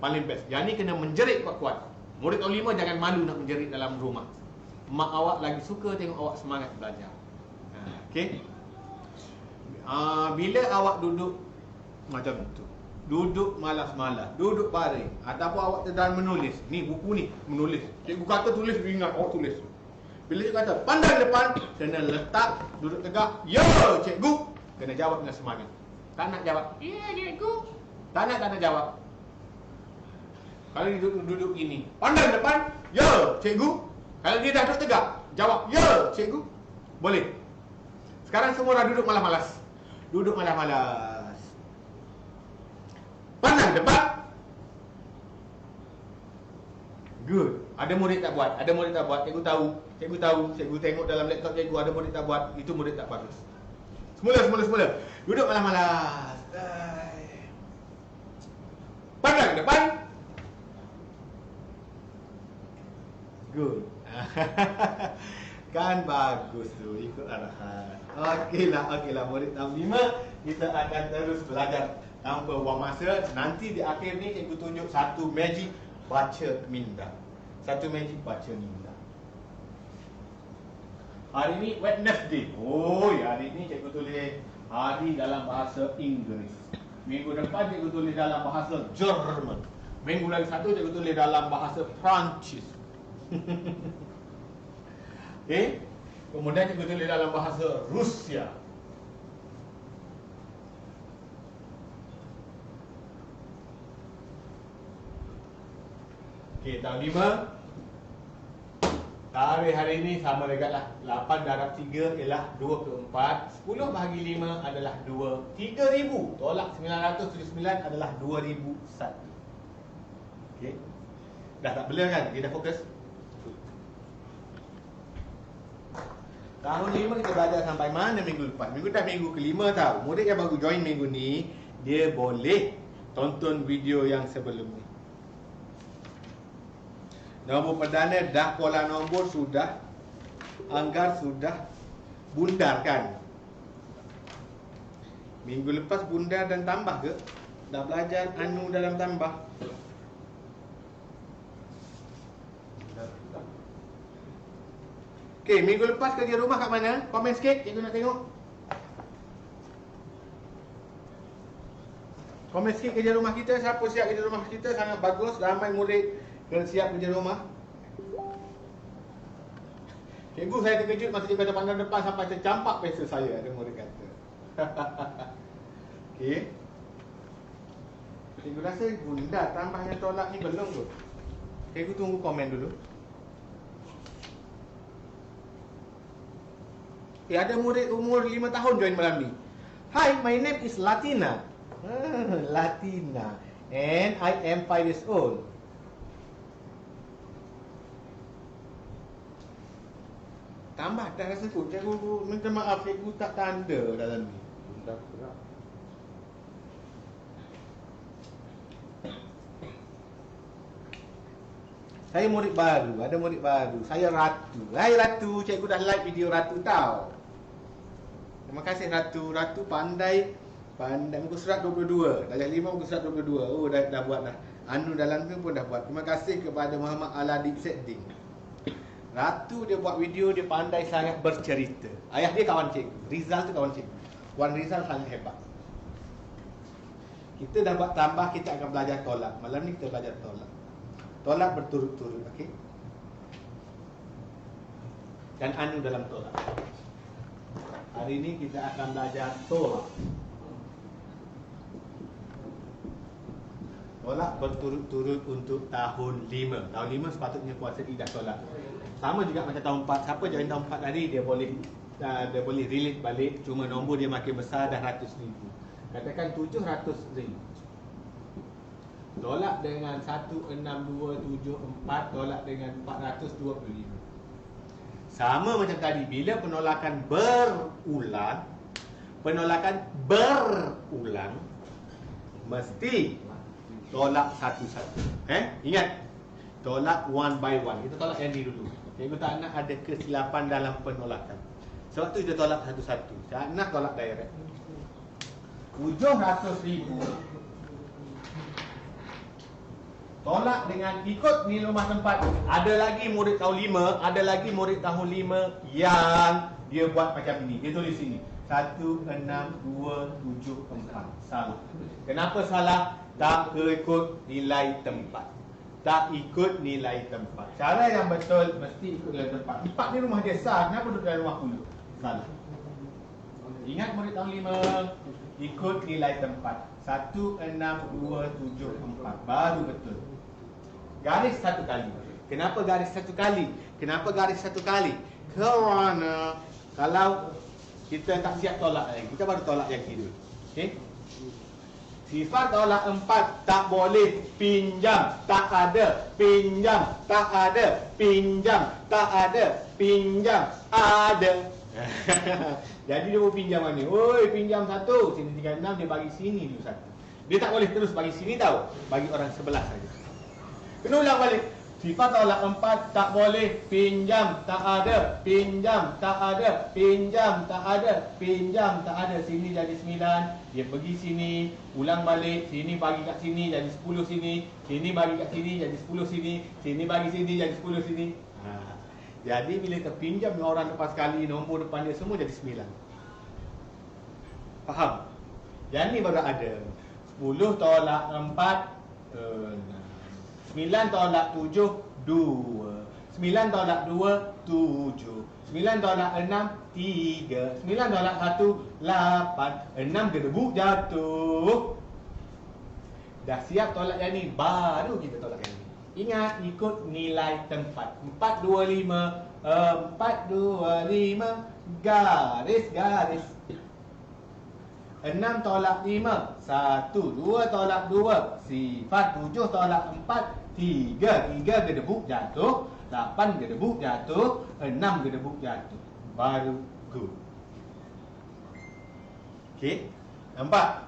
Paling best. Yang ni kena menjerit kuat-kuat. Murid tahun 5 jangan malu nak menjerit dalam rumah. Mak awak lagi suka tengok awak semangat belajar. Okey. Bila awak duduk macam tu, duduk malas-malas, duduk baring, ataupun awak sedang menulis, ni buku ni menulis, cikgu kata tulis, ingat awak tulis. Bila cikgu kata pandang depan, kena letak, duduk tegak, ya cikgu, kena jawab dengan semangat. Tak nak jawab, ya cikgu, tak nak jawab. Kalau dia duduk gini, pandang depan, ya cikgu. Kalau dia dah duduk tegak, jawab, ya cikgu. Boleh. Sekarang semua orang duduk malas-malas. Duduk malas-malas. Pandang depan. Good. Ada murid tak buat, ada murid tak buat. Cikgu tahu, cikgu tengok dalam laptop cikgu ada murid tak buat. Itu murid tak bagus. Semula. Duduk malas-malas. Pandang depan. Good. Kan bagus tu, ikut arahan. Okeylah murid tahun 5, kita akan terus belajar tanpa buang masa. Nanti di akhir ni cikgu tunjuk satu magic baca minda. Satu magic baca minda. Hari ni Wednesday. Oh, hari ni cikgu tulis hari dalam bahasa Inggeris. Minggu depan cikgu tulis dalam bahasa Jerman. Minggu lagi satu cikgu tulis dalam bahasa Perancis. Okay. Kemudian cikgu tulis dalam bahasa Rusia. Okay, tahun 5. Tarikh hari ini sama degatlah 8 darab 3 ialah 24. 10 bahagi 5 adalah 2. 3,000 tolak 979 adalah 2001. Okay. Dah tak bela kan? Dia dah fokus. Tahun 5 kita belajar sampai mana minggu lepas? Minggu dah minggu ke-5 tau. Murid yang baru join minggu ni, dia boleh tonton video yang sebelum ni. Nombor perdana dah pola nombor sudah, anggar sudah, bundar kan? Minggu lepas bundar dan tambah ke? Dah belajar anu dalam tambah. Okey, minggu lepas kerja rumah kat mana? Komen sikit, cikgu nak tengok. Komen sikit kerja rumah kita. Siapa siap kerja rumah kita? Sangat bagus. Ramai murid siap kerja rumah. Cikgu saya terkejut masa cikgu kata pandang depan sampai tercampak pensel saya. Ada murid kata. Okey. Cikgu rasa bunda tambah yang tolak ni belum tu. Cikgu tunggu komen dulu. Ada murid umur 5 tahun join malam ni. Hi, my name is Latina. Latina. And I am 5 years old. Tambah dah rasa kot. Cikgu minta maaf, cikgu tak tanda dalam ni. Dah pula. Saya murid baru, ada murid baru. Saya Ratu. Hai Ratu, cikgu dah like video Ratu tau. Terima kasih Ratu. Ratu pandai muka surat 22. Darjah 5 muka surat 22. Oh dah buat dah. Anu dalam tu pun dah buat. Terima kasih kepada Muhammad Aladik Sedding. Ratu dia buat video, dia pandai sangat bercerita. Ayah dia kawan cikgu. Rizal tu kawan cikgu. Wan Rizal sangat hebat. Kita dah buat tambah, kita akan belajar tolak. Malam ni kita belajar tolak. Tolak berturut-turut, okey? Dan anu dalam tolak. Hari ini kita akan belajar tolak. Tolak berturut-turut untuk tahun 5. Tahun 5 sepatutnya puasa tidak tolak. Sama juga macam tahun 4. Siapa join tahun 4 tadi, dia boleh relate balik. Cuma nombor dia makin besar, dah 100,000. Katakan 700,000. Tolak dengan 16274, tolak dengan 425. Sama macam tadi, bila penolakan berulang, penolakan berulang, mesti tolak satu-satu. Ingat, tolak one by one. Kita tolak yang ni dulu. Cikgu tak nak ada kesilapan dalam penolakan. Sebab tu kita tolak satu-satu. Tak nak tolak direct. 700,000 tolak dengan ikut nilai rumah tempat. Ada lagi murid tahun 5, ada lagi murid tahun 5 yang dia buat macam ini. Dia tulis sini 16274. Salah. Kenapa salah? Tak ikut nilai tempat. Tak ikut nilai tempat. Cara yang betul mesti ikut nilai tempat. 4 ni rumah dia sah. Kenapa duduk dalam rumah 10? Salah. Ingat murid tahun 5, ikut nilai tempat 16274. Baru betul. Garis satu kali. Kenapa garis satu kali? Kenapa garis satu kali? Kerana kalau kita tak siap tolak lagi, kita baru tolak yang kiri. Okey? Sifat tolak 4 tak boleh pinjam, tak ada, pinjam, tak ada, pinjam, tak ada, pinjam, ada. Jadi dia mau pinjam mana? Oi, pinjam 1, sini 36, dia bagi sini dulu 1. Dia tak boleh terus bagi sini tau, bagi orang sebelah saja. Kena ulang balik. Sifat tolak 4 tak boleh pinjam, tak ada, pinjam, tak ada, pinjam, tak ada, pinjam, tak ada. Sini jadi 9, dia pergi sini, ulang balik, sini bagi kat sini jadi 10 sini, sini bagi kat sini jadi 10 sini, sini bagi sini jadi 10 sini. Jadi bila terpinjam orang lepas sekali, nombor depan dia semua jadi 9. Faham? Yang ni baru ada. 10 tolak 4 9 tolak 7 2. 9 tolak 2 7. 9 tolak 6 3. 9 tolak 1 8. 6 gedebuk jatuh. Dah siap tolak yang ni, baru kita tolak yang ni. Ingat, ikut nilai tempat. 425 425 garis. 6 tolak 5 1. 2 tolak 2 sifat. 7 tolak 4 3 gedebuk jatuh. 8 gedebuk jatuh. 6 gedebuk jatuh. Baru good. Okey, nampak?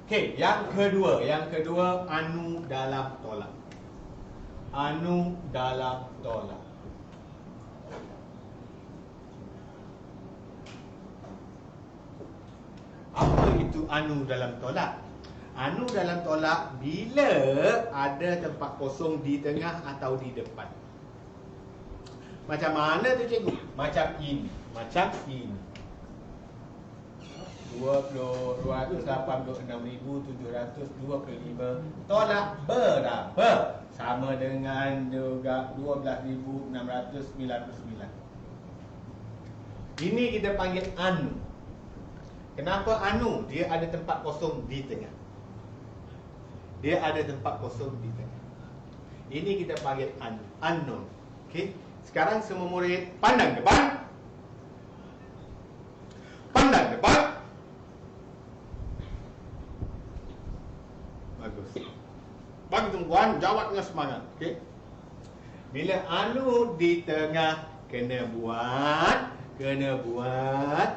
Okey, yang kedua anu dalam tolak. Anu dalam tolak. Apa itu anu dalam tolak? Anu dalam tolak bila ada tempat kosong di tengah atau di depan. Macam mana tu cikgu? Macam ini. Macam ini. 286,725 tolak berapa? Sama dengan juga 12,699. Ini kita panggil anu. Kenapa anu? Dia ada tempat kosong di tengah. Dia ada tempat kosong di tengah. Ini kita panggil anu. Unknown. Okey. Sekarang semua murid pandang depan. Pandang depan. Bagus. Bagi tungguan, jawab dengan semangat. Okey. Bila anu di tengah, kena buat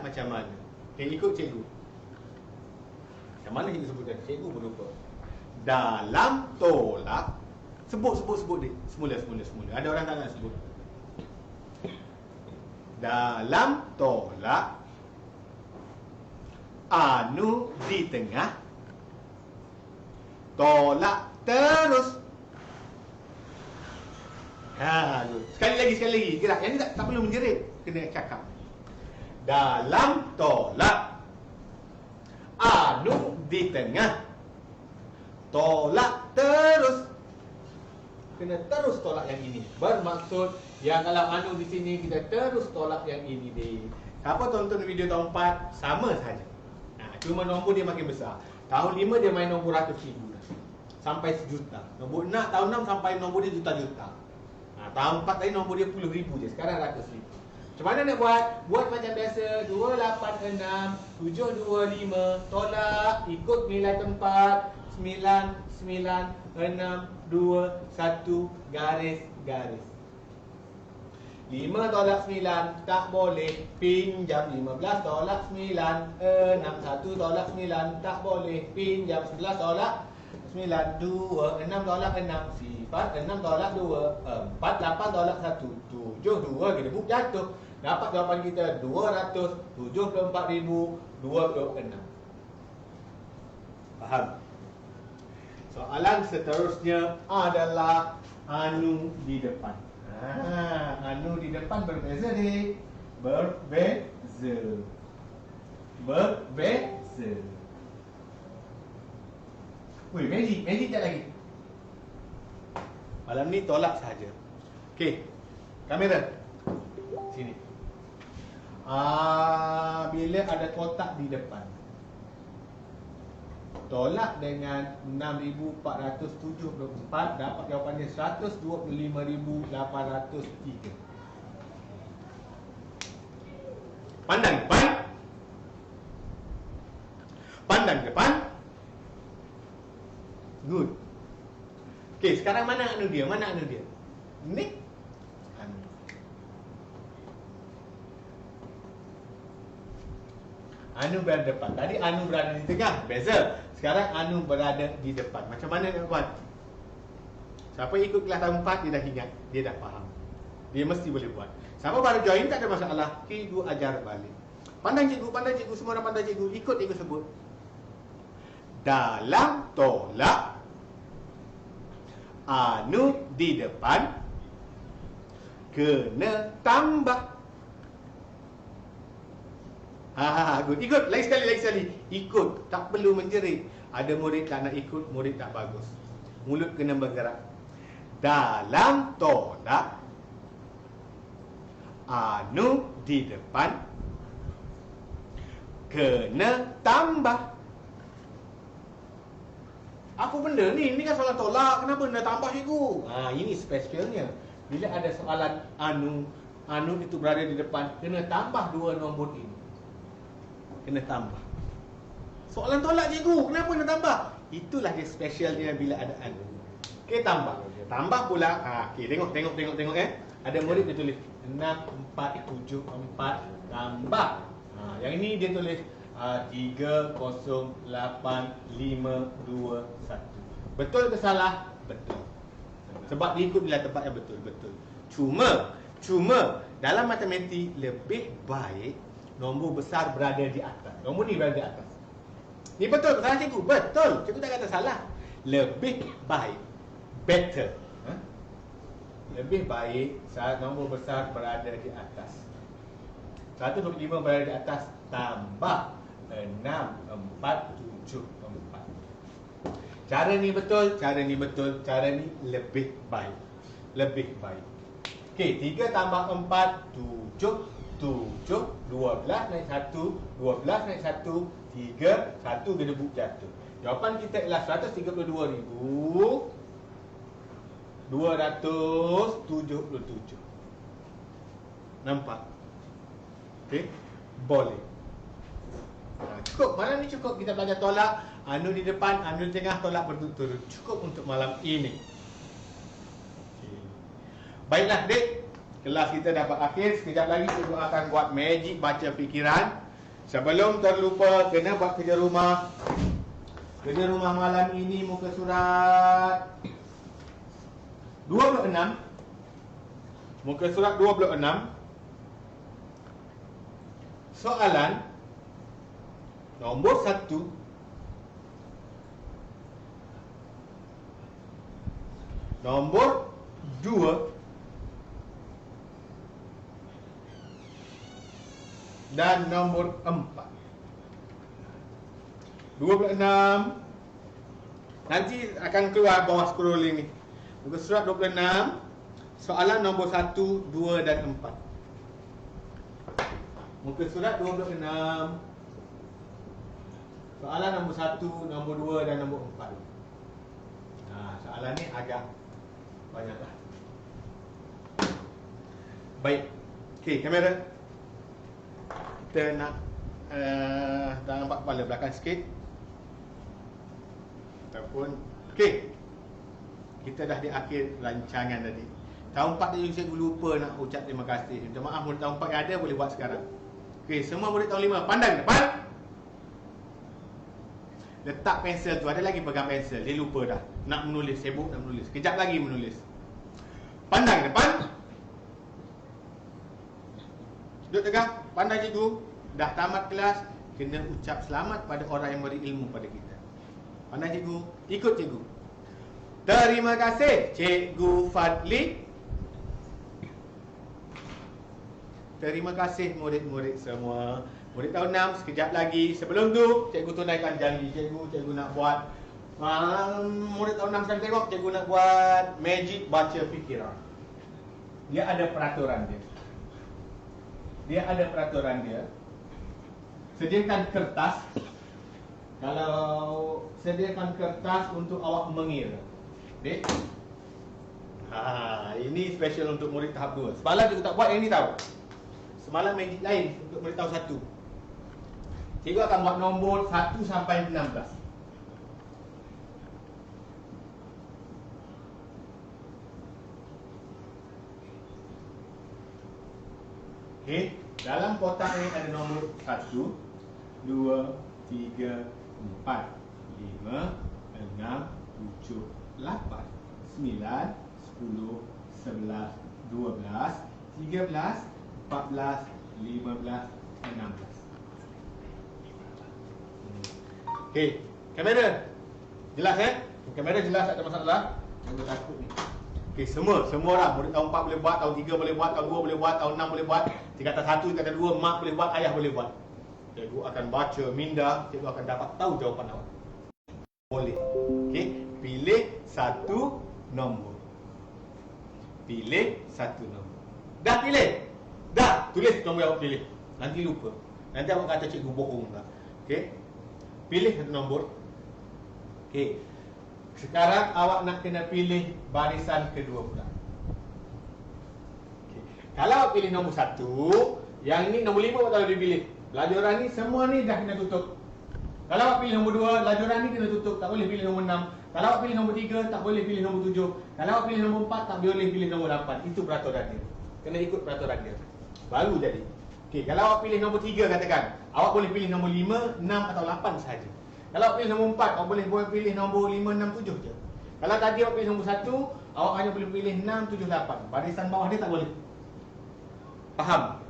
macam mana? Okey, ikut cikgu. Macam mana cikgu sebutkan? Cikgu pun lupa. Dalam tolak, sebut dia. Semula. Ada orang tak nak sebut. Dalam tolak, anu di tengah, tolak terus. Sekali lagi. Gerak. Yang ni tak perlu menjerit. Kena cakap. Dalam tolak, anu di tengah, tolak terus. Kena terus tolak yang ini. Bermaksud yang kalau anu di sini, kita terus tolak yang ini deh. Siapa tonton video tahun 4, sama saja. Cuma nombor dia makin besar. Tahun 5 dia main nombor ratus ribu sampai sejuta. Nombor 6, tahun 6 sampai nombor dia juta-juta. Tahun 4 tadi nombor dia puluh ribu je. Sekarang ratus ribu. Macam mana nak buat? Buat macam biasa. 286 725 tolak, ikut nilai tempat. 9 9 6 2 1 garis. 5 tolak 9 tak boleh pinjam 15 tolak 9. 6 1 tolak 9 tak boleh pinjam 11 tolak 9. 2 6 tolak 6 sifat 6 tolak 2 4 8 tolak 1 7 2 kita buka jatuh. Dapat jawapan kita 274,026. Faham? Soalan seterusnya adalah anu di depan. Anu di depan berbeza ni. Berbeza. Wih, magic tak lagi. Malam ni tolak saja. Okey. Kamera. Sini. Bila ada kotak di depan, tolak dengan 6,474, dapat jawapannya 125,803. Pandang depan. Pandang depan. Good. Okey, sekarang mana anu dia? Ni. Anu. Anu berada depan. Tadi anu berada di tengah. Beza. Sekarang anu berada di depan. Macam mana nak buat? Siapa ikut kelas tahun 4 dia dah ingat, dia dah faham. Dia mesti boleh buat. Siapa baru join tak ada masalah. Cikgu ajar balik. Pandang cikgu, semua orang pandang cikgu. Ikut cikgu sebut. Dalam tolak, anu di depan kena tambah. Good. Ikut. Lagi sekali. Ikut. Tak perlu menjerit. Ada murid tak nak ikut, murid tak bagus. Mulut kena bergerak. Dalam tolak, anu di depan kena tambah. Apa benda ni? Ini kan soalan tolak. Kenapa kena tambah cikgu? Ini spesialnya. Bila ada soalan anu itu berada di depan, kena tambah dua nombor ini. Kena tambah. Soalan tolak cikgu, kenapa kena tambah? Itulah dia spesialnya bila ada anu. Okey, tambah. Tambah pula. Okey, tengok. Ada murid dia tulis 6474 tambah. Yang ini dia tulis 308,521. Betul ke salah? Betul. Sebab dia ikut bila tempat yang betul. Cuma dalam matematik lebih baik nombor besar berada di atas. Nombor ni berada di atas. Ni betul ke salah cikgu? Betul. Cikgu tak kata salah. Lebih baik. Better. Lebih baik saat nombor besar berada di atas. 125 berada di atas tambah 6474. Cara ni betul, cara ni lebih baik. Okey, 3 tambah 4 7, 12 naik 1, 12 naik 1, 3, 1 gedebuk jatuh. Jawapan kita ialah 132,277. Nampak? Okey, boleh. Cukup, malam ni cukup kita belajar tolak. Anu di depan, anu di tengah, tolak berturut-turut. Cukup untuk malam ini. Okay. Baiklah dek, kelas kita dapat akhir. Sekejap lagi cikgu akan buat magic baca fikiran. Sebelum terlupa, kena buat kerja rumah. Kerja rumah malam ini muka surat 26. Muka surat 26. Soalan nombor 1. Nombor 2. Dan nombor 4. 26. Nanti akan keluar bawah scrolling ni. Muka surat 26. Soalan nombor 1, 2 dan 4. Muka surat 26. Soalan nombor 1, nombor 2 dan nombor 4. Soalan ni agak banyaklah. Baik. Okey, kamera. Kita nak dah nampak kepala belakang sikit. Ataupun okey. Kita dah di akhir rancangan tadi. Tahun 4 tadi cikgu lupa nak ucap terima kasih. Minta maaf, murid tahun 4 yang ada boleh buat sekarang. Okey, semua murid tahun 5 pandang depan. Letak pensel tu, ada lagi pegang pensel. Dia lupa dah. Nak menulis, sibuk nak menulis. Kejap lagi menulis. Pandang depan. Duduk tegak, pandang cikgu. Dah tamat kelas, kena ucap selamat pada orang yang beri ilmu pada kita. Pandang cikgu, ikut cikgu. Terima kasih Cikgu Fadli. Terima kasih murid-murid semua. Murid tahun 6 sekejap lagi. Sebelum tu cikgu tunaikan janji cikgu nak buat murid tahun 6 sekali tengok, cikgu nak buat magic baca fikiran. Dia ada peraturan dia. Sediakan kertas. Kalau sediakan kertas untuk awak mengira. Dek. Ini special untuk murid tahap 2. Semalam cikgu tak buat, yang ni tahu. Semalam magic lain untuk murid tahun 1. Cikgu akan buat nombor 1 sampai 16. Okey, dalam kotak ini ada nombor 1, 2, 3, 4, 5, 6, 7, 8, 9, 10, 11, 12, 13, 14, 15, 16. Okey, kamera. Jelas Kamera jelas, tak ada masalah. Jangan takut ni. Okey, semua orang. Murid tahun 4 boleh buat, tahun 3 boleh buat, tahun 2 boleh buat, tahun 6 boleh buat. Tingkatan 1, tingkatan 2, mak boleh buat, ayah boleh buat. Cikgu akan baca minda, cikgu akan dapat tahu jawapan awak. Boleh. Okey, pilih satu nombor. Dah pilih? Dah, tulis nombor yang awak pilih. Nanti lupa. Nanti awak kata cikgu bohong tak. Okey. Pilih satu nombor. Okey. Sekarang awak nak kena pilih barisan kedua pula. Okay. Kalau awak pilih nombor 1, yang ni nombor 5 awak tak boleh pilih. Lajuran ni semua ni dah kena tutup. Kalau awak pilih nombor 2, lajuran ni kena tutup, tak boleh pilih nombor 6. Kalau awak pilih nombor 3, tak boleh pilih nombor 7. Kalau awak pilih nombor 4, tak boleh pilih nombor 8. Itu peraturan dia. Kena ikut peraturan dia. Baru jadi. Okey, kalau awak pilih nombor 3 katakan, awak boleh pilih nombor 5, 6 atau 8 sahaja. Kalau awak pilih nombor 4, awak boleh pilih nombor 5, 6, 7 je. Kalau tadi awak pilih nombor 1, awak hanya boleh pilih 6, 7, 8. Barisan bawah dia tak boleh. Faham?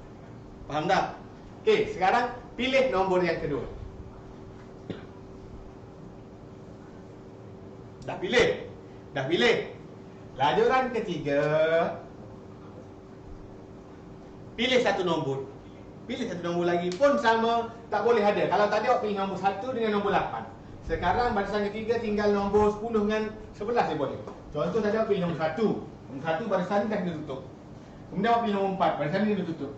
Faham tak? Okey, sekarang pilih nombor yang kedua. Dah pilih. Lajuran ketiga. Pilih satu nombor. Pilih satu nombor lagi pun sama, tak boleh ada. Kalau tadi awak pilih nombor 1 dengan nombor 8. Sekarang barisan ketiga tinggal nombor 10 dengan 11 dia boleh. Contoh tadi awak pilih nombor 1. Nombor 1 barisan ni dah kena tutup. Kemudian awak pilih nombor 4, barisan ni kena tutup.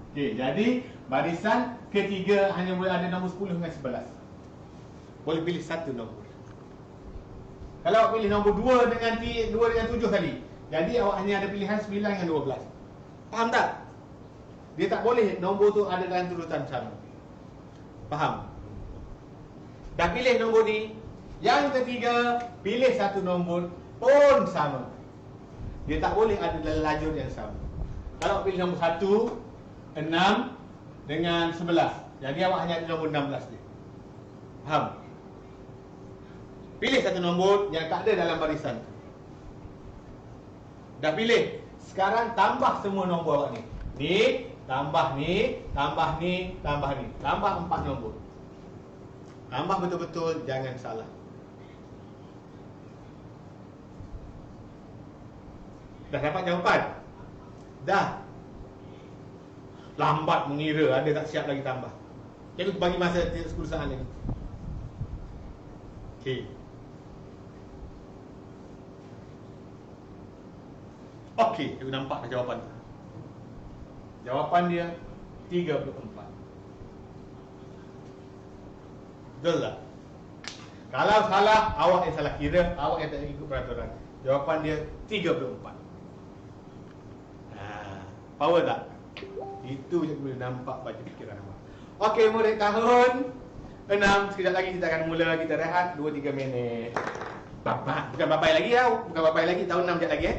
Okey, jadi barisan ketiga hanya boleh ada nombor 10 dengan 11. Boleh pilih satu nombor. Kalau awak pilih nombor 2 dengan 7 tadi, jadi awak hanya ada pilihan 9 dengan 12. Faham tak? Dia tak boleh nombor tu ada dalam turutan sama. Faham? Dah pilih nombor ni. Yang ketiga, pilih satu nombor pun sama. Dia tak boleh ada dalam lajur yang sama. Kalau pilih nombor 1, 6 dengan 11. Jadi awak hanya ada nombor 16 dia. Faham? Pilih satu nombor yang tak ada dalam barisan. Dah pilih. Sekarang tambah semua nombor awak ni. Ni, tambah ni, tambah ni, tambah ni. Tambah 4 nombor. Tambah betul-betul, jangan salah. Dah dapat jawapan? Dah. Lambat mengira, ada tak siap lagi tambah. Cikgu bagi masa 10 saat lagi. Okey. Okey, cikgu nampak dah jawapan tu. Jawapan dia 34. Betul tak? Kalau salah, awak yang salah kira, awak yang tak ikut peraturan. Jawapan dia 34. Power tak? Itu je boleh nampak baca fikiran awak. Okey, murid tahun 6, sekejap lagi kita akan mula. Kita rehat 2-3 minit. Bukan babai lagi tau. Bukan babai lagi, tahun 6 sekejap lagi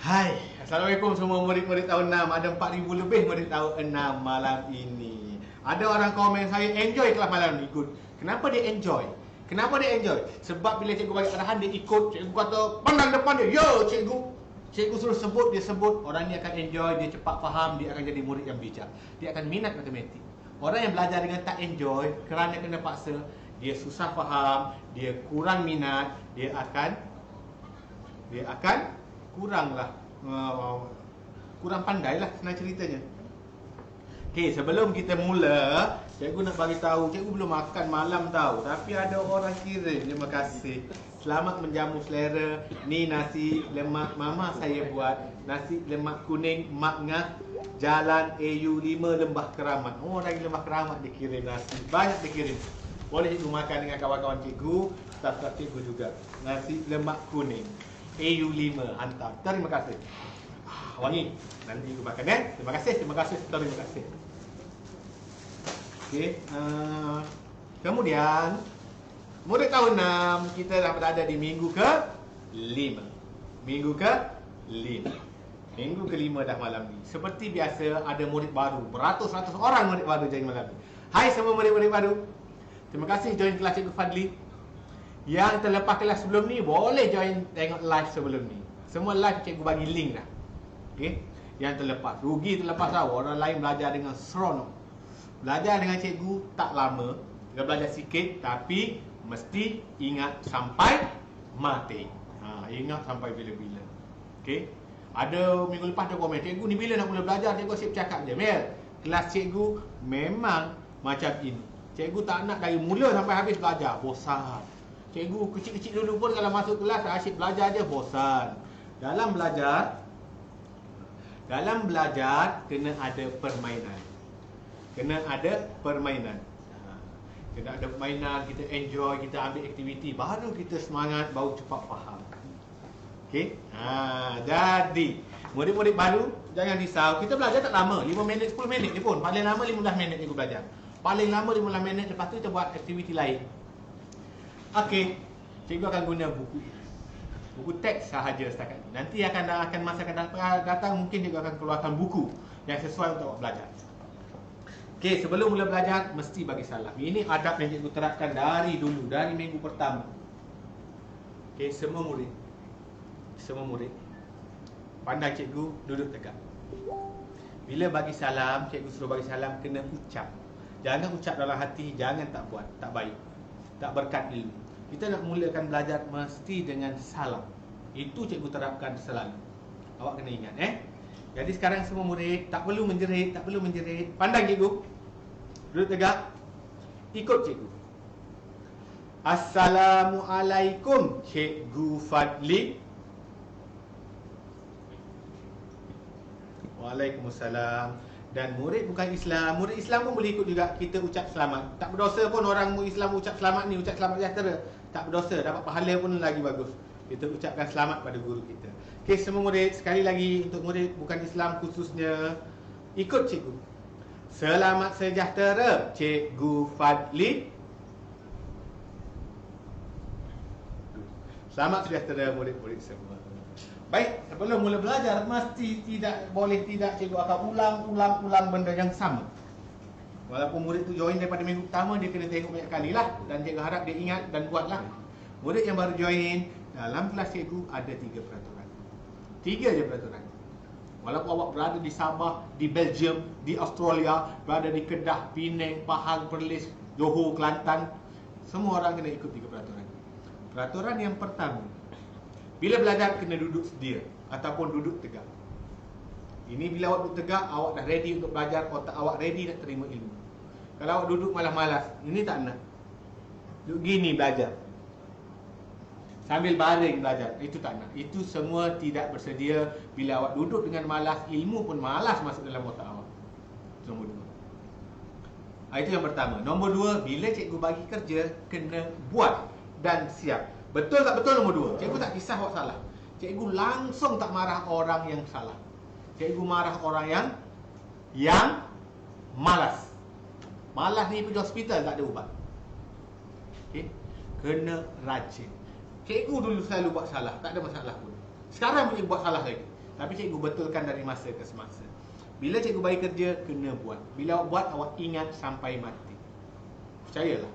Hai, Assalamualaikum semua murid-murid tahun 6. Ada 4,000 lebih murid tahun 6 malam ini. Ada orang komen saya enjoy kelas malam ni. Good. Kenapa dia enjoy? Kenapa dia enjoy? Sebab bila cikgu bagi arahan dia ikut. Cikgu kata pandang depan dia. Yo cikgu. Cikgu suruh sebut, dia sebut. Orang ni akan enjoy, dia cepat faham, dia akan jadi murid yang bijak. Dia akan minat matematik. Orang yang belajar dengan tak enjoy kerana kena paksa, dia susah faham, dia kurang minat, dia akan kurang pandai lah senang ceritanya. Okey, sebelum kita mula, cikgu nak bagi tahu, cikgu belum makan malam tahu, tapi ada orang kirim. Terima kasih. Selamat menjamu selera. Ni nasi lemak mama saya buat. Nasi lemak kuning Mak Ngah, Jalan AU5 Lembah Keramat. Oh, dari Lembah Keramat dia kirim nasi. Banyak dia kirim. Boleh cikgu makan dengan kawan-kawan cikgu, staf-staf cikgu juga. Nasi lemak kuning AU5 hantar. Terima kasih. Wangi. Nanti aku makan Terima kasih, terima kasih. Okey, kemudian murid tahun 6 kita dah berada di minggu ke-5. Minggu ke-5 dah malam ni. Seperti biasa ada murid baru. Beratus-ratus orang murid baru join malam ni. Hai semua murid-murid baru. Terima kasih join kelas Cikgu Fadli. Yang terlepas kelas sebelum ni boleh join tengok live sebelum ni. Semua live cikgu bagi link dah. Okey. Yang terlepas, rugi terlepas lah. Orang lain belajar dengan seronok. Belajar dengan cikgu tak lama. Dia belajar sikit tapi mesti ingat sampai mati. Ingat sampai bila-bila. Okey. Ada minggu lepas ada komen, cikgu ni bila nak mula belajar? Cikgu asyik cakap je, Mel, kelas cikgu memang macam ini. Cikgu tak nak dari mula sampai habis belajar, bosan. Cikgu kecil-kecil dulu pun kalau masuk kelas asyik belajar je, bosan. Dalam belajar kena ada permainan. Kena ada permainan, kita enjoy, kita ambil aktiviti, baru kita semangat, baru cepat faham. Okey. Jadi murid-murid baru jangan risau, kita belajar tak lama, 5 minit 10 minit ni pun. Paling lama 15 minit cikgu belajar. Paling lama 15 minit, lepas tu kita buat aktiviti lain. Okey. Cikgu akan guna buku teks sahaja setakat ni. Nanti akan masa akan datang mungkin cikgu akan keluarkan buku yang sesuai untuk belajar. Okey, sebelum mula belajar mesti bagi salam. Ini adab yang cikgu terapkan dari dulu, dari minggu pertama. Okey, semua murid pandai cikgu duduk tegak. Bila bagi salam, cikgu suruh bagi salam kena ucap. Jangan ucap dalam hati, jangan tak buat, tak baik. Tak berkat ilmu. Kita nak mulakan belajar mesti dengan salam. Itu cikgu terapkan selalu. Awak kena ingat Jadi sekarang semua murid tak perlu menjerit, pandang cikgu. Duduk tegak. Ikut cikgu. Assalamualaikum Cikgu Fadli. Waalaikumsalam. Dan murid bukan Islam, murid Islam pun boleh ikut juga. Kita ucap selamat. Tak berdosa pun orang Islam ucap selamat ni, ucap selamat sejahtera. Tak berdosa, dapat pahala pun lagi bagus. Kita ucapkan selamat pada guru kita. Okey, semua murid, sekali lagi untuk murid bukan Islam khususnya, ikut cikgu. Selamat sejahtera Cikgu Fadli. Selamat sejahtera murid-murid semua. Baik, sebelum mula belajar mesti boleh tidak cikgu akan ulang benda yang sama. Walaupun murid tu join daripada minggu pertama, dia kena tengok banyak kali lah. Dan cikgu harap dia ingat dan buatlah. Murid yang baru join, dalam kelas cikgu ada 3 peraturan. 3 je peraturan. Walaupun awak berada di Sabah, di Belgium, di Australia, berada di Kedah, Penang, Pahang, Perlis, Johor, Kelantan, semua orang kena ikut 3 peraturan. Peraturan yang pertama, bila belajar kena duduk sedia ataupun duduk tegak. Ini bila awak duduk tegak, awak dah ready untuk belajar, otak awak ready nak terima ilmu. Kalau awak duduk malas-malas, ini tak nak. Duduk gini belajar, sambil baring belajar, itu tak nak. Itu semua tidak bersedia. Bila awak duduk dengan malas, ilmu pun malas masuk dalam otak awak. Itu nombor 2. Itu yang pertama. Nombor 2, bila cikgu bagi kerja, kena buat dan siap. Betul tak betul nombor 2? Cikgu tak kisah awak salah. Cikgu langsung tak marah orang yang salah. Cikgu marah orang yang malas. Malas ni pergi hospital tak ada ubat. Okay? Kena rajin. Cikgu dulu selalu buat salah, tak ada masalah pun. Sekarang pun cikgu buat salah lagi. Tapi cikgu betulkan dari masa ke semasa. Bila cikgu bagi kerja, kena buat. Bila awak buat, awak ingat sampai mati. Percayalah.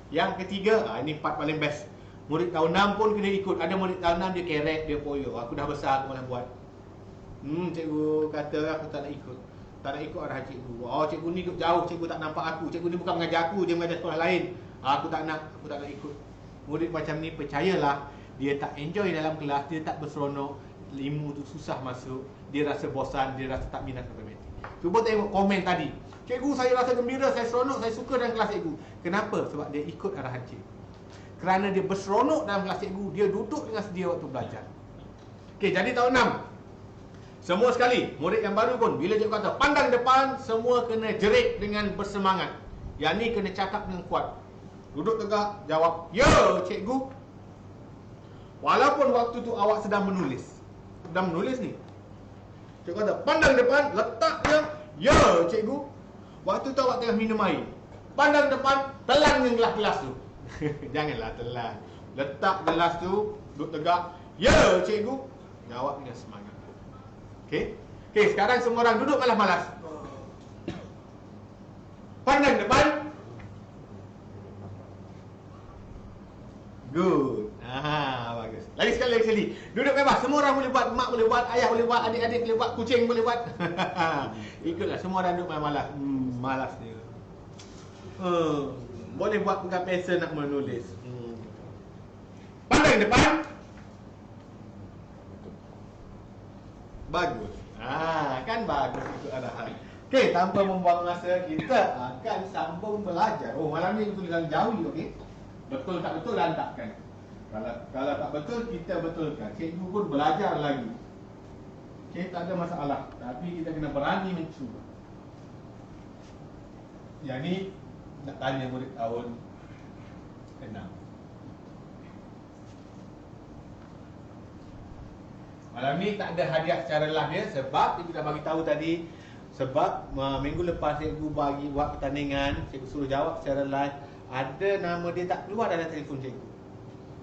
Yang ketiga, ini part paling best. Murid tahun 6 pun kena ikut. Ada murid tahun 6 dia kerek, dia poyo. Aku dah besar, aku malah buat. Cikgu kata aku tak nak ikut. Tak nak ikut arahan cikgu. Oh, cikgu ni duduk jauh, cikgu tak nampak aku. Cikgu ni bukan mengajar aku, dia mengajar sekolah lain. Aku tak nak ikut. Murid macam ni, percayalah, dia tak enjoy dalam kelas, dia tak berseronok, ilmu tu susah masuk, dia rasa bosan, dia rasa tak minat matematik. Cuba tengok komen tadi. Cikgu, saya rasa gembira, saya seronok, saya suka dalam kelas cikgu. Kenapa? Sebab dia ikut arahan cikgu. Kerana dia berseronok dalam kelas cikgu, dia duduk dengan sedia waktu belajar. Okey, jadi tahun 6. Semua sekali, murid yang baru pun, bila cikgu kata pandang depan, semua kena jerit dengan bersemangat. Yang ni kena cakap dengan kuat. Duduk tegak, jawab, ya cikgu. Walaupun waktu tu awak sedang menulis. Sedang menulis ni. Cikgu kata, pandang depan, letak dia, ya cikgu. Waktu tu awak tengah minum air. Pandang depan, telan dengan gelas-gelas tu. Janganlah telan. Letak gelas tu, duduk tegak, ya cikgu. Jawab dengan semangat. Okey? Okey, sekarang semua orang duduk malas-malas. Pandang depan. Good. Bagus. Lagi sekali. Duduk bebas. Semua orang boleh buat. Mak boleh buat, ayah boleh buat, adik-adik boleh buat, kucing boleh buat. Ikutlah, semua orang duduk malas. Malas dia. Boleh buat pegang pensel nak menulis. Pandang depan. Bagus. Kan bagus ikut arahan. Okey, tanpa membuang masa, kita akan sambung belajar. Oh, malam ni tulisan Jawi, okey? Betul tak betul, lantakkan. Kalau tak betul, kita betulkan. Cikgu pun belajar lagi. Okey, tak ada masalah. Tapi kita kena berani mencuba. Yang ni nak tanya murid tahun 6. Malam ni tak ada hadiah secara live dia, sebab cikgu dah bagi tahu tadi. Sebab minggu lepas cikgu bagi buat pertandingan, cikgu suruh jawab secara live. Ada nama dia tak keluar dalam telefon cikgu.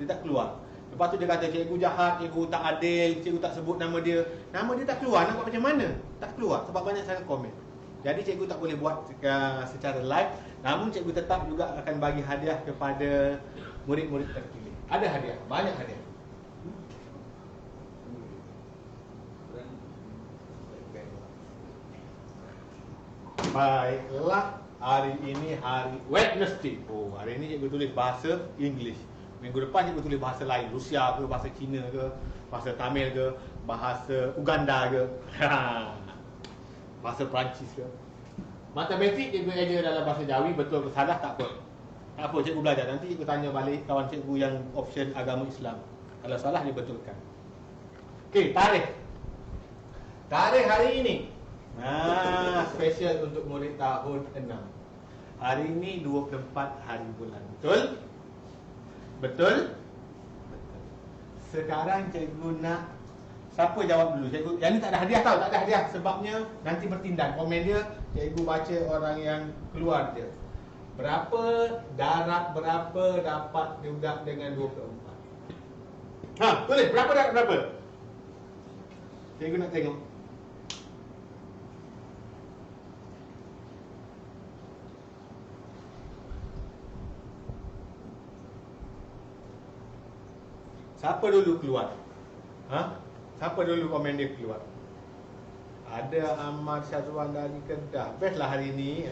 Dia tak keluar. Lepas tu dia kata cikgu jahat, cikgu tak adil, cikgu tak sebut nama dia. Nama dia tak keluar, nak buat macam mana? Tak keluar sebab banyak sangat komen. Jadi cikgu tak boleh buat secara live. Namun cikgu tetap juga akan bagi hadiah kepada murid-murid terpilih. Ada hadiah, banyak hadiah. Baiklah, hari ini hari Wednesday. Oh, hari ini cikgu tulis bahasa English. Minggu depan cikgu tulis bahasa lain, Rusia ke, bahasa Cina ke, bahasa Tamil ke, bahasa Uganda ke, bahasa Perancis ke. Matematik cikgu ajar dalam bahasa Jawi, betul ke salah tak apa. Tak apa, cikgu belajar. Nanti cikgu tanya balik kawan cikgu yang option agama Islam. Kalau salah dia betulkan. Okey, tarikh. Tarikh hari ini. Special untuk murid tahun 6. Hari ini 24 hari bulan. Betul? Betul? Betul. Sekarang cikgu nak, siapa jawab dulu? Cikgu, yang ni tak ada hadiah tau, tak ada hadiah. Sebabnya nanti bertindak. Komen dia, cikgu baca orang yang keluar dia. Berapa darab berapa dapat juga dengan 24? Tulis berapa darab berapa? Cikgu nak tengok. Siapa dulu keluar? Siapa dulu komen dia keluar? Ada Ahmad Syazwan dari Kedah. Best lah hari ni.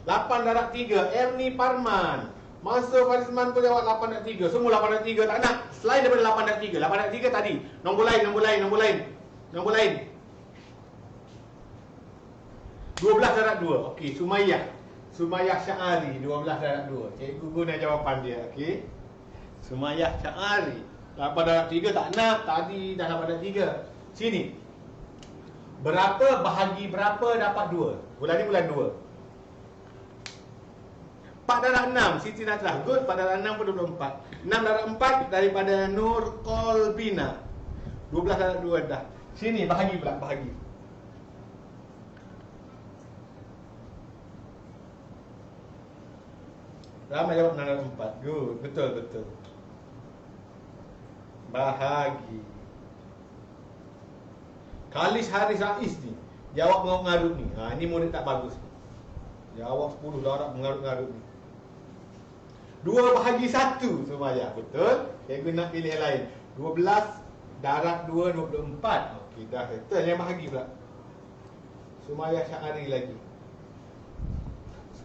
8/3. Erni Parman. Mansur Farizman pun jawab 8/3. Semua 8/3 tak nak. Selain daripada 8/3. 8/3 tadi. Nombor lain. 12/2. Okey, Sumayyah Syahari 12/2. Cikgu guna jawapan dia, okey. Sumayyah Syahari 8/3 tak nak. Tadi dah 8/3. Sini. Berapa bahagi berapa dapat 2? Bulan ni bulan 2. 4/6 Siti Najlah. Good, 4/6 pun 24. 6/4 daripada Nur Kolbina. 12/2 dah. Sini bahagi pula, bahagi. Ramai jawab 6/4. Good. Betul. Bahagi. Khalis Haris Rais ni jawab mengarut ni. Ni murid tak bagus. Jawab 10 darab mengarut-ngarut ni. 2 bahagi 1 Sumayah. Betul. Cikgu nak pilih yang lain. 12 darab 2 24. Okey, dah settle yang bahagi pula. Sumayah Syahari lagi.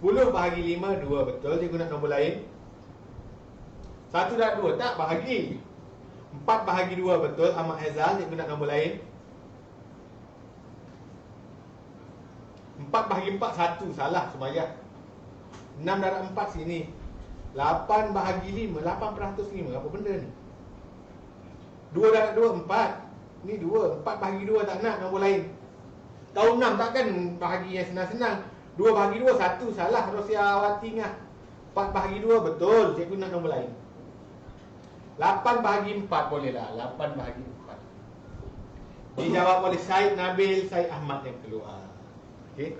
10 bahagi 5 2. Betul. Cikgu nak nombor lain. 1 darab 2 tak bahagi. 4 bahagi 2 betul. Ahmad Haizal. Cikgu nak nombor lain. 4 bahagi 4 1. Salah Sumayah. 6 darab 4 sini. 8 bahagi 5 8/5. Apa benda ni? 2 darab 2 4. Ni 2. 4 bahagi 2 tak nak, nombor lain. Tahun 6 takkan bahagi yang senang-senang. 2 bahagi 2 1. Salah Rosiawati ngah. 4 bahagi 2 betul. Cikgu nak nombor lain. 8 bahagi 4 boleh lah. 8 bahagi 4. Dijawab oleh Syed Nabil, Syed Ahmad yang keluar. Okey.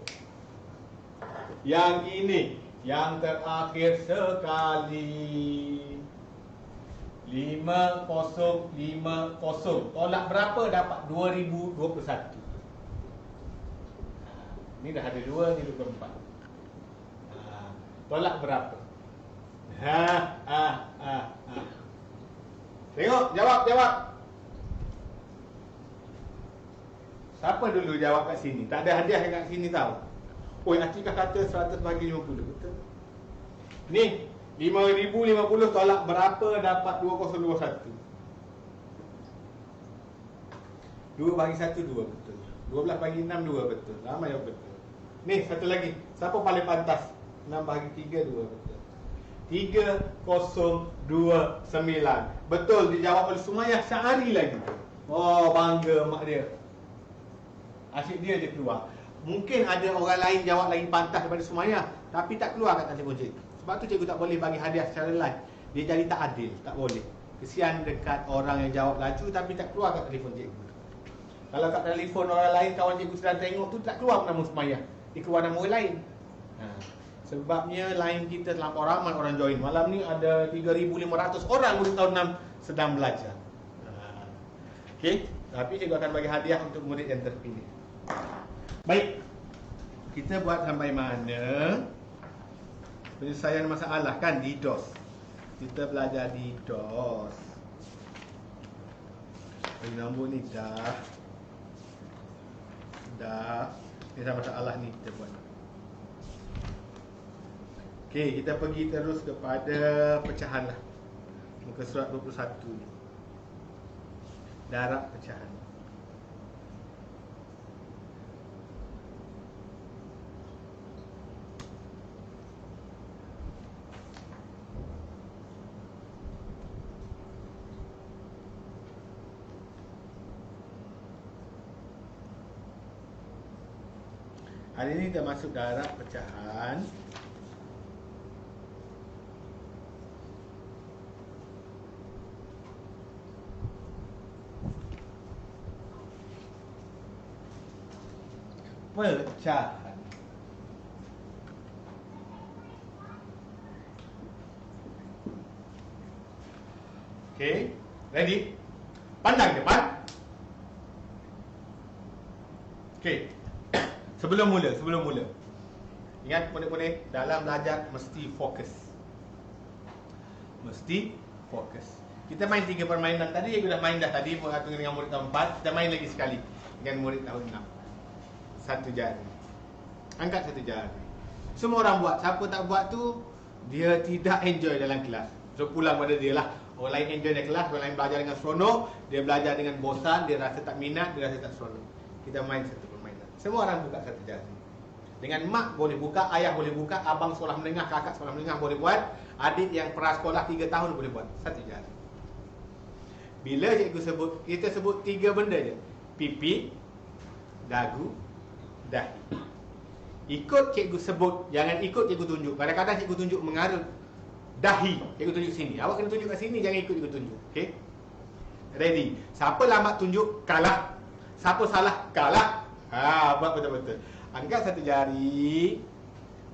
Yang ini, yang terakhir sekali. 5050. Tolak berapa dapat 2021. Ni dah ada 2, ni 24. Tolak berapa? Tengok, jawab. Siapa dulu jawab kat sini? Tak ada hadiah kat sini tahu. Atikah kata 100 bagi 50. Betul. Ni 5050 tolak berapa dapat 2021. 2 bagi 1 2 betul. 12 bagi 6 2 betul. Ramai yang betul. Ni satu lagi. Siapa paling pantas? 6 bagi 3 2 betul. 3029. Betul, dijawab oleh Sumayah Syahari lagi. Oh, bangga mak dia. Asyik dia keluar. Mungkin ada orang lain jawab lagi pantas daripada Sumayah, tapi tak keluar kat telefon cikgu. Sebab tu cikgu tak boleh bagi hadiah secara live. Dia jadi tak adil, tak boleh. Kesian dekat orang yang jawab laju tapi tak keluar kat telefon cikgu. Kalau kat telefon orang lain, kawan cikgu sedang tengok tu, tak keluar nama Sumayah. Dia keluar nama orang lain. Sebabnya line kita terlampau ramai orang join. Malam ni ada 3,500 orang murid tahun 6 sedang belajar. Okey, tapi cikgu akan bagi hadiah untuk murid yang terpilih. Baik. Kita buat sampai mana? Penyelesaian masalah kan di DOS. Kita belajar di DOS. Nombor ni dah. Penyelesaian masalah ni kita buat. Okey, kita pergi terus kepada pecahan lah. Muka surat 21 ni. Darab pecahan. Hari ini kita masuk darab pecahan. Pecahan. Okey, ready? Pandang depan. Okey. Sebelum mula. Ingat murid-murid, dalam belajar mesti fokus. Kita main 3 permainan tadi, yang sudah main dah tadi dengan murid tahun 4. Kita main lagi sekali dengan murid tahun 6. Satu jari. Angkat satu jari. Semua orang buat. Siapa tak buat tu, dia tidak enjoy dalam kelas. So pulang pada dia lah. Orang lain enjoy dalam kelas, orang lain belajar dengan seronok, dia belajar dengan bosan, dia rasa tak minat, dia rasa tak seronok. Kita main satu permainan. Semua orang buka satu jari. Dengan mak boleh buka, ayah boleh buka, abang sekolah menengah, kakak sekolah menengah boleh buat, adik yang prasekolah 3 tahun boleh buat. Satu jari. Bila cikgu sebut, kita sebut 3 benda je. Pipi, dagu, dahi. Ikut cikgu sebut, jangan ikut cikgu tunjuk. Kadang-kadang cikgu tunjuk mengarut. Dahi, cikgu tunjuk sini. Awak kena tunjuk kat sini, jangan ikut cikgu tunjuk. Okey? Ready. Siapa lambat tunjuk, kalah. Siapa salah, kalah. Buat betul-betul. Angkat satu jari.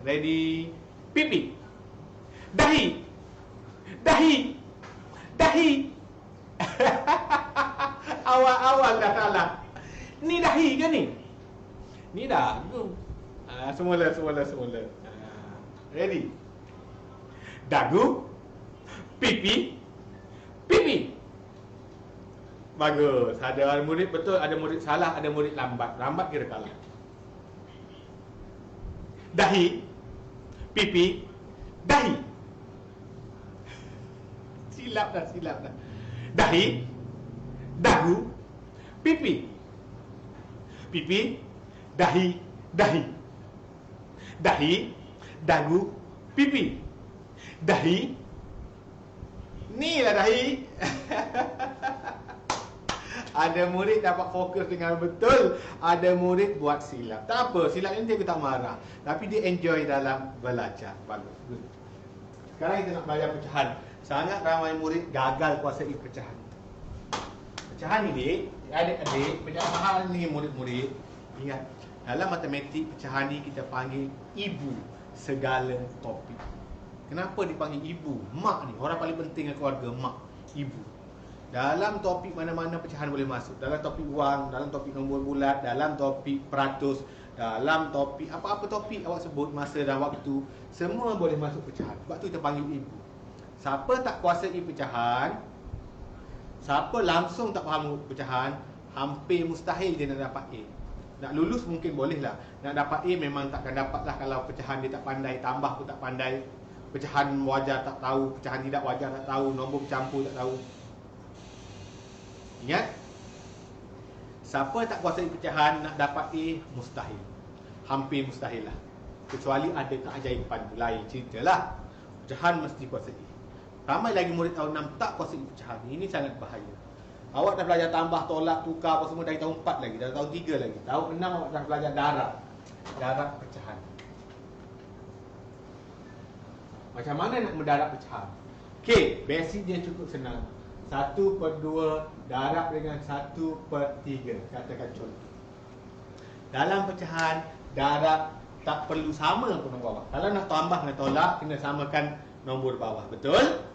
Ready. Pipi. Dahi. Dahi. Dahi. Awal-awal dah salah. Ni dahi ke ni? Ni dagu. Semula. Ready? Dagu. Pipi. Pipi. Bagus. Ada murid betul, ada murid salah, ada murid lambat. Lambat kira kalah. Dahi. Pipi. Dahi. Silap dah. Dahi. Dagu. Pipi. Pipi. Dahi. Dahi. Dahi. Dagu. Pipi. Dahi. Ni lah dahi. Ada murid dapat fokus dengan betul, ada murid buat silap. Tak apa, silap ni dia tak marah, tapi dia enjoy dalam belajar. Bagus. Good. Sekarang kita nak belajar pecahan. Sangat ramai murid gagal kuasai pecahan. Pecahan ni adik-adik, pecahan ni murid-murid. Ingat, dalam matematik pecahan ni kita panggil ibu segala topik. Kenapa dipanggil ibu? Mak ni, orang paling penting dalam keluarga, mak, ibu. Dalam topik mana-mana pecahan boleh masuk. Dalam topik wang, dalam topik nombor bulat, dalam topik peratus, dalam topik apa-apa topik awak sebut, masa dan waktu, semua boleh masuk pecahan. Sebab tu kita panggil ibu. Siapa tak kuasai pecahan, siapa langsung tak faham pecahan, hampir mustahil dia nak dapat A. Nak lulus mungkin boleh lah, nak dapat A memang takkan dapat lah kalau pecahan dia tak pandai, tambah pun tak pandai, pecahan wajar tak tahu, pecahan tidak wajar tak tahu, nombor bercampur tak tahu. Ingat, siapa tak kuasai pecahan nak dapat A, mustahil. Hampir mustahil lah. Kecuali ada keajaiban lain, ceritalah. Pecahan mesti kuasai. Ramai lagi murid tahun 6 tak kuasai pecahan. Ini sangat bahaya. Awak dah belajar tambah, tolak, tukar apa semua dari tahun 4 lagi, dari tahun 3 lagi. Tahun 6 awak dah belajar darab. Darab pecahan. Macam mana nak mendarab pecahan? Okey, basic dia cukup senang. 1/2 darab dengan 1/3. Katakan contoh. Dalam pecahan, darab tak perlu sama pun nombor bawah. Kalau nak tambah dengan tolak, kena samakan nombor bawah. Betul?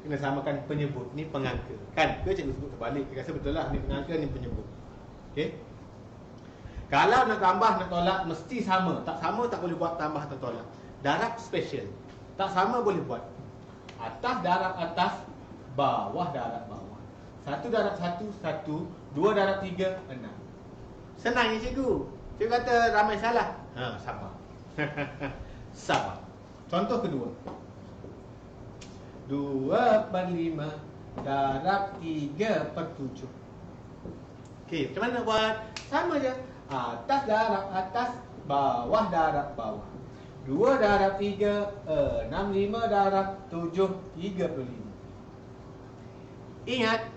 Kena samakan penyebut. Ni pengangka. Kan? Ke cikgu sebut terbalik. Dia rasa betul lah. Ni pengangka, ni penyebut. Okey? Kalau nak tambah, nak tolak, mesti sama. Tak sama, tak boleh buat tambah atau tolak. Darab special. Tak sama boleh buat. Atas darab atas, bawah darab bawah. 1 darab 1, 1. 2 darab 3, 6. Senang ya cikgu. Cikgu kata ramai salah. Sabar. Sabar. Contoh kedua. 2/5 darab 3/7. Okey, macam mana nak buat? Sama je. Atas darab atas, bawah darab bawah. 2 darab 3, 6, 5 darab 7, 35. Ingat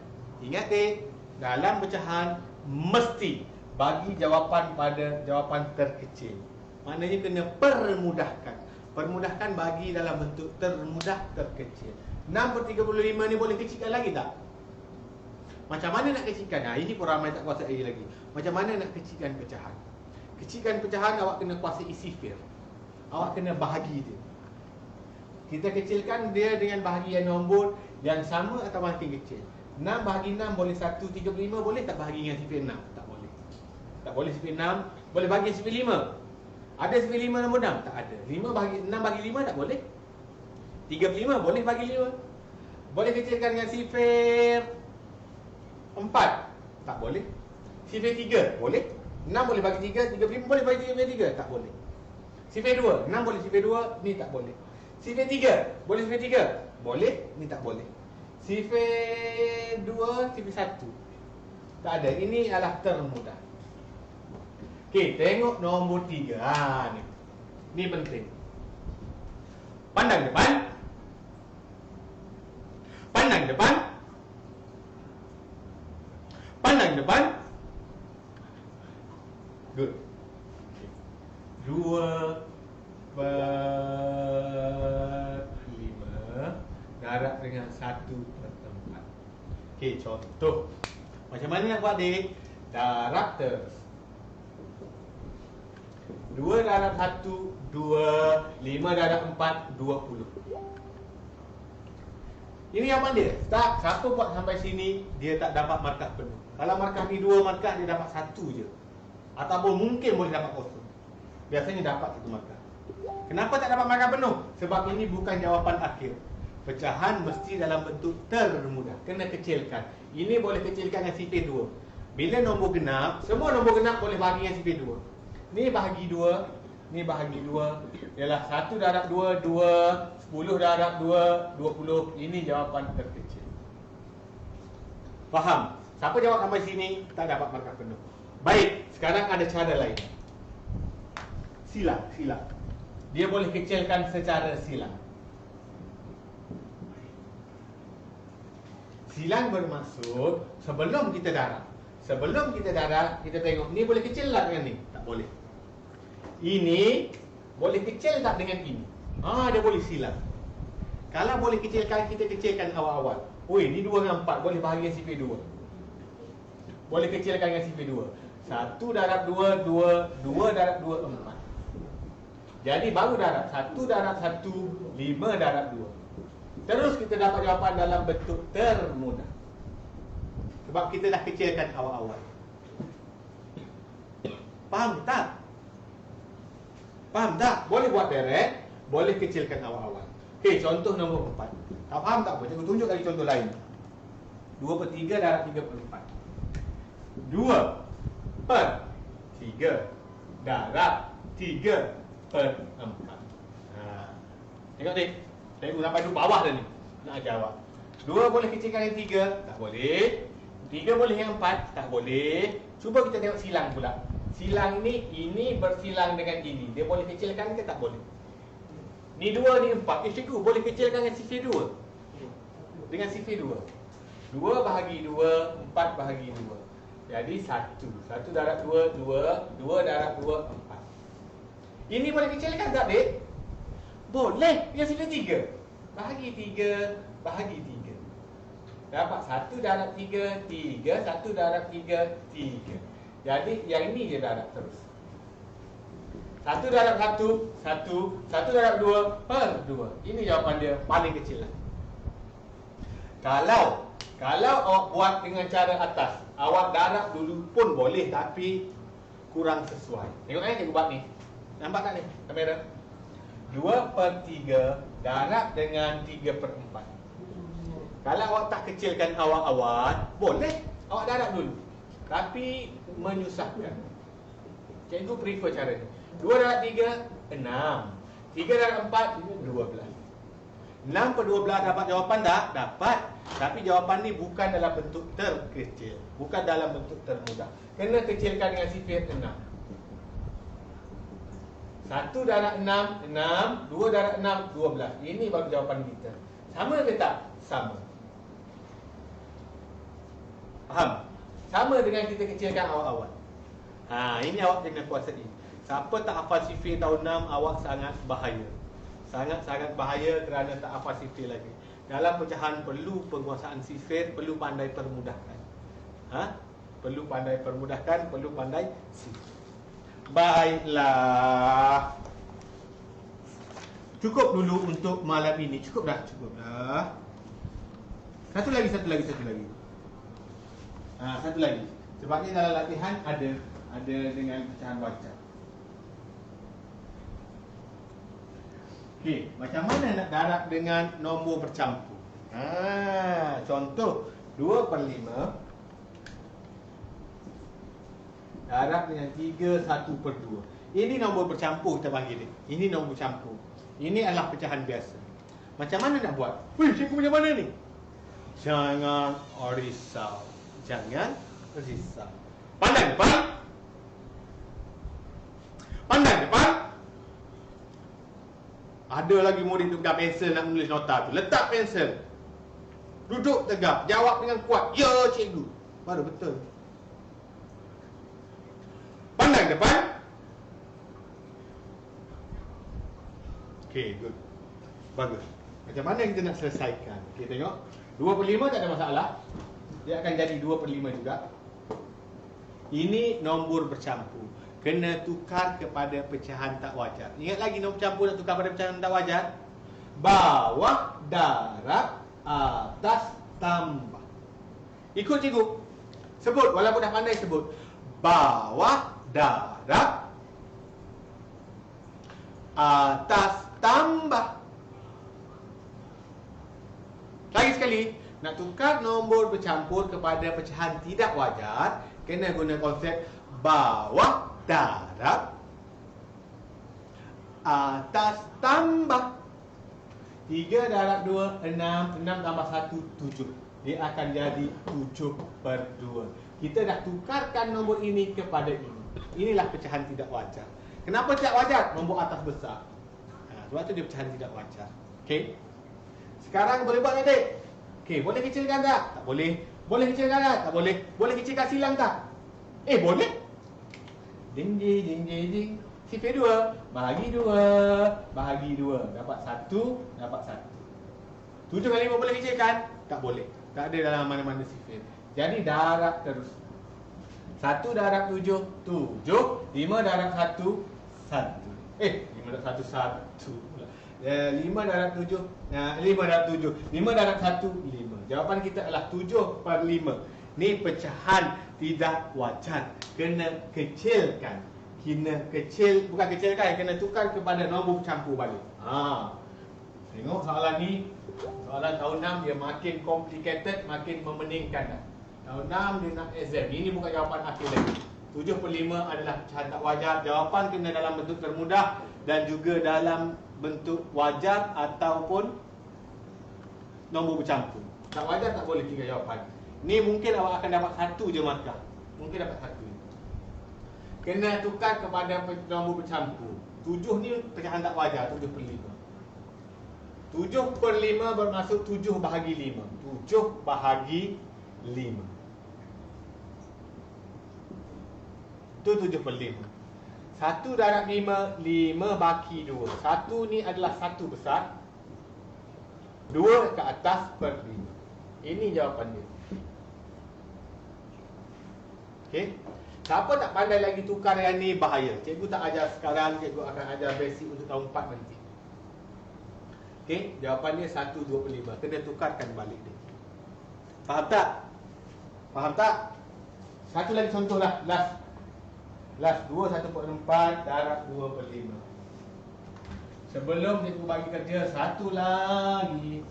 dek, dalam pecahan mesti bagi jawapan pada jawapan terkecil. Maknanya kena permudahkan. Permudahkan bagi dalam bentuk termudah terkecil. 6/35 ni boleh kecilkan lagi tak? Macam mana nak kecilkan? Ini pun ramai tak kuasai lagi. Macam mana nak kecilkan pecahan? Kecilkan pecahan awak kena kuasai sifir. Awak kena bahagi dia. Kita kecilkan dia dengan bahagian nombor yang sama atau makin kecil. 6/6 boleh 1/35, boleh tak bahagi dengan sifir 6? Tak boleh. Tak boleh sifir 6, boleh bahagi sifir 5. Ada sifir 5 nombor 6? Tak ada. 6/5 tak boleh. 35 boleh bagi 5. Boleh kecilkan dengan sifir 4? Tak boleh. Sifir 3? Boleh. 6 boleh bagi 3, 35 boleh bagi sifir 3? Tak boleh. Sifir 2? 6 boleh sifir 2, ni tak boleh. Sifir 3? Boleh sifir 3? Boleh, ni tak boleh. Sifir 2, sifir 1? Tak ada. Ini adalah termudah. Okey, tengok nombor 3. Ni. Ni penting. Pandang depan. Pandang depan. Pandang depan. Good. 2/5 darab dengan 1/4. Okey, contoh. Macam mana nak buat, dek? Darab terus. 2 darab 1, 2. 5 darab 4, 20. Ini jawapan dia. Tak, siapa buat sampai sini, dia tak dapat markah penuh. Kalau markah ni 2 markah, dia dapat 1 je. Ataupun mungkin boleh dapat kosong. Biasanya dapat 1 markah. Kenapa tak dapat markah penuh? Sebab ini bukan jawapan akhir. Pecahan mesti dalam bentuk termudah. Kena kecilkan. Ini boleh kecilkan dengan sifir 2. Bila nombor genap, semua nombor genap boleh bahagi dengan sifir 2. Ni bahagi 2, ni bahagi 2. Ialah 1 darab 2, 2. 10 darab 2, 20. Ini jawapan terkecil. Faham? Siapa jawab sampai sini, tak dapat markah penuh. Baik, sekarang ada cara lain. Silang. Dia boleh kecilkan secara silang. Silang bermaksud sebelum kita darab. Sebelum kita darab, kita tengok ni boleh kecil tak dengan ni? Tak boleh. Ini boleh kecil tak dengan ini? Dia boleh silang. Kalau boleh kecilkan, kita kecilkan awal-awal. Oi, ni 2 dengan 4 boleh bahagi sifir 2. Boleh kecilkan dengan sifir 2. 1 darab 2, 2. 2 darab 2, 4. Jadi baru darab 1 darab 1, 5 darab 2. Terus kita dapat jawapan dalam bentuk termudah. Sebab kita dah kecilkan awal-awal. Faham tak? Faham tak? Boleh buat direct, boleh kecilkan awal-awal. Okey, contoh nombor 4. Tak faham tak apa? Cikgu tunjuk lagi contoh lain. 2 per 3 darab 3 per 4. 2 per 3 darab 3 per 4. Tengok ni. Cikgu sampai duduk bawah dah ni. Nak jawab. 2 boleh kecilkan dengan 3? Tak boleh. 3 boleh dengan 4? Tak boleh. Cuba kita tengok silang pula. Silang ni, ini bersilang dengan ini. Dia boleh kecilkan ke tak boleh? Ni 2, ni 4. Cikgu boleh kecilkan dengan sifir 2. Dengan sifir 2. 2 bahagi 2, 4 bahagi 2. Jadi 1. 1 darab 2, 2. 2 darab 2, 4. Ini boleh kecilkan tak, Dek? Boleh. Dengan sifir 3. Bahagi 3, bahagi 3. Dapat 1 darab 3, 3. 1 darab 3, 3. Jadi yang ini je darab terus. 1 darab 1, 1. 1 darab 2 per 2. Ini jawapan dia paling kecil lah. Kalau awak buat dengan cara atas, awak darab dulu pun boleh, tapi kurang sesuai. Tengok cikgu buat ni. Nampak tak ni kamera? 2 per 3 darab dengan 3 per 4. Kalau awak tak kecilkan awal-awal, boleh awak darab dulu, tapi menyusahkan. Cikgu prefer cara ni. 2 darab 3, 6. 3 darab 4, 12. 6 per 12 dapat jawapan tak? Dapat. Tapi jawapan ni bukan dalam bentuk terkecil, bukan dalam bentuk termudah. Kena kecilkan dengan sifir 6. 1 darab 6, 6. 2 darab 6, 12. Ini baru jawapan kita. Sama ke tak? Sama. Faham? Sama dengan kita kecilkan awal-awal. Ini awak kena kuasai. Siapa tak hafal sifir tahun 6, awak sangat bahaya. Sangat-sangat bahaya kerana tak hafal sifir lagi. Dalam pecahan perlu penguasaan sifir, perlu pandai permudahkan. Perlu pandai permudahkan, perlu pandai sifir. Baiklah. Cukup dulu untuk malam ini. Cukup dah. Satu lagi. Satu lagi. Sebabnya dalam latihan ada dengan pecahan baca. Okey, macam mana nak darab dengan nombor bercampur? Contoh 2 per 5 darab dengan 3, 1 per 2. Ini nombor bercampur kita panggil ni. Ini nombor bercampur. Ini adalah pecahan biasa. Macam mana nak buat? Cikgu macam mana ni? Jangan risau. Pandang depan. Ada lagi murid tu pegang pensel nak menulis nota tu. Letak pensel. Duduk tegak. Jawab dengan kuat. Ya, cikgu. Baru betul. Pandang depan. Okey, good. Bagus. Macam mana kita nak selesaikan? Okey, tengok. 2 per 5 tak ada masalah. Dia akan jadi 2 per 5 juga. Ini nombor bercampur. kena tukar kepada pecahan tak wajar. Ingat lagi nombor campur nak tukar pada pecahan tak wajar? Bawah, darab, atas, tambah. Ikut cikgu. Sebut, walaupun dah pandai sebut. Bawah, darab, atas, tambah. Lagi sekali, nak tukar nombor bercampur kepada pecahan tidak wajar, kena guna konsep bawah, darab, atas, tambah. 3 darab 2, 6. 6 tambah 1, 7. Dia akan jadi 7/2. Kita dah tukarkan nombor ini kepada ini. Inilah pecahan tidak wajar. Kenapa tidak wajar? Nombor atas besar. Sebab tu dia pecahan tidak wajar. Okey. Sekarang boleh buat adik? Okey, boleh kecilkan tak? Tak boleh. Boleh kecilkan tak? Tak boleh. Boleh kecilkan silang tak? Boleh. Ding ding ding ding ding. Sifir 2 bahagi 2 bahagi 2 dapat 1, dapat 1. 7 kali 5 boleh kecilkan? Tak boleh. Tak ada dalam mana-mana sifir. Jadi darab terus. 1 darab 7, 7. 5 darab 1, 1. 5 darab 1, 1 pula. 5 darab 7, 5 darab 7. 5 darab 1, 5. Jawapan kita adalah 7/5. Ni pecahan tidak wajar. Kena kecilkan. Bukan kecilkan, kena tukar kepada nombor campur balik. Tengok soalan ni. Soalan tahun 6 dia makin complicated, makin memeningkan dah. Tahun 6 dia nak exam. Ini bukan jawapan akhir lagi. 7/5 adalah pecahan tak wajar. Jawapan kena dalam bentuk termudah dan juga dalam bentuk wajar ataupun nombor bercampur. Tak wajar tak boleh 3 jawapan. Ni mungkin awak akan dapat 1 je markah. Mungkin dapat 1. Kena tukar kepada nombor bercampur. 7 ni pecahan tak wajar, 7/5. 7/5 bermaksud 7 bahagi 5. 7 bahagi 5. Itu 7/5. 1 darab 5, 5 baki 2. 1 ni adalah 1 besar. 2 ke atas per 5. Ini jawapan dia. Okey. Siapa tak pandai lagi tukar yang ni bahaya. Cikgu tak ajar sekarang, cikgu akan ajar basic untuk tahun 4 nanti. Okey, jawapan dia 1/25. Kena tukarkan balik dia. Faham tak? Faham tak? Satu lagi contoh lah, last 2 1/4 darab 2/5. Sebelum cikgu bagi kerja, satu lagi.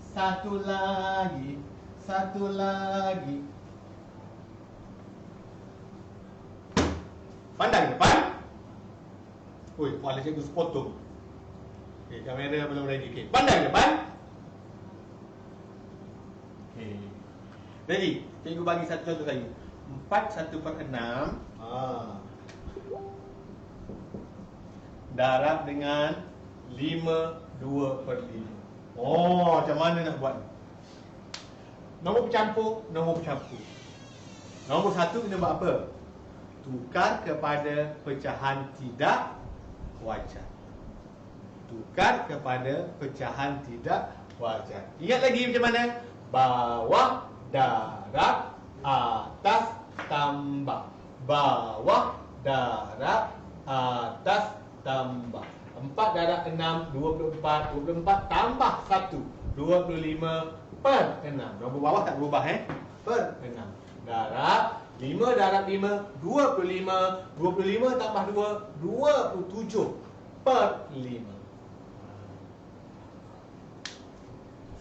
Pandang depan. Kepala cikgu sepotong. Kamera belum ready. Pandang depan. Jadi, cikgu bagi satu contoh lagi. 4 1/6 darab dengan 5 2/5. Macam mana nak buat? Nombor bercampur. Nombor 1 kena buat apa? Tukar kepada pecahan tidak wajar. Ingat lagi macam mana? Bawah, darab, atas, tambah. Bawah, darab, atas, tambah. 4 darab 6, 24. 24 tambah 1, 25/6. Nombor bawah tak berubah per 6. Darab 5 darab 5, 25. 25 tambah 2, 27/5.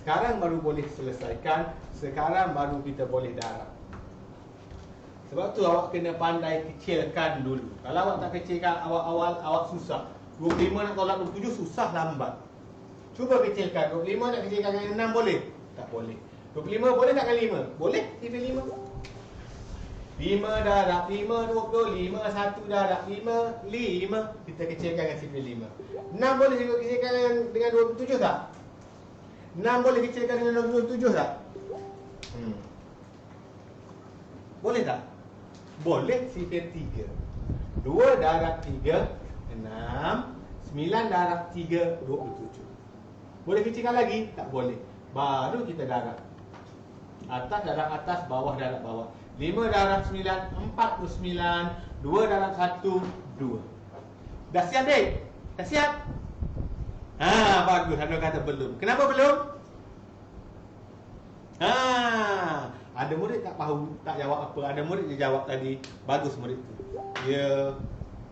Sekarang baru boleh selesaikan. Sekarang baru kita boleh darab. Sebab tu awak kena pandai kecilkan dulu. Kalau awak tak kecilkan awal-awal, awak susah. 25 nak tolak 27 susah, lambat. Cuba kecilkan. 25 nak kecilkan dengan 6 boleh? Tak boleh. 25 boleh tak dengan 5? Boleh, sifir 5. 5 darab 5, 25. 1 darab 5, 5. Kita kecilkan dengan sifir 5. 6 boleh juga kecilkan dengan 27 tak? 6 boleh kecilkan dengan 27 tak? Boleh tak? Boleh, sifir 3. 2 darab 3, 6. 9 darab 3, 27. Boleh kecilkan lagi? Tak boleh. Baru kita darab. Atas darab atas, bawah darab bawah. 5 darab 9, 49. 2 darab 1, 2. Dah siap, dek? Dah siap? Bagus. Ada kata belum. Kenapa belum? Ada murid tak tahu, tak jawab apa. Ada murid dia jawab tadi. Bagus murid tu. Dia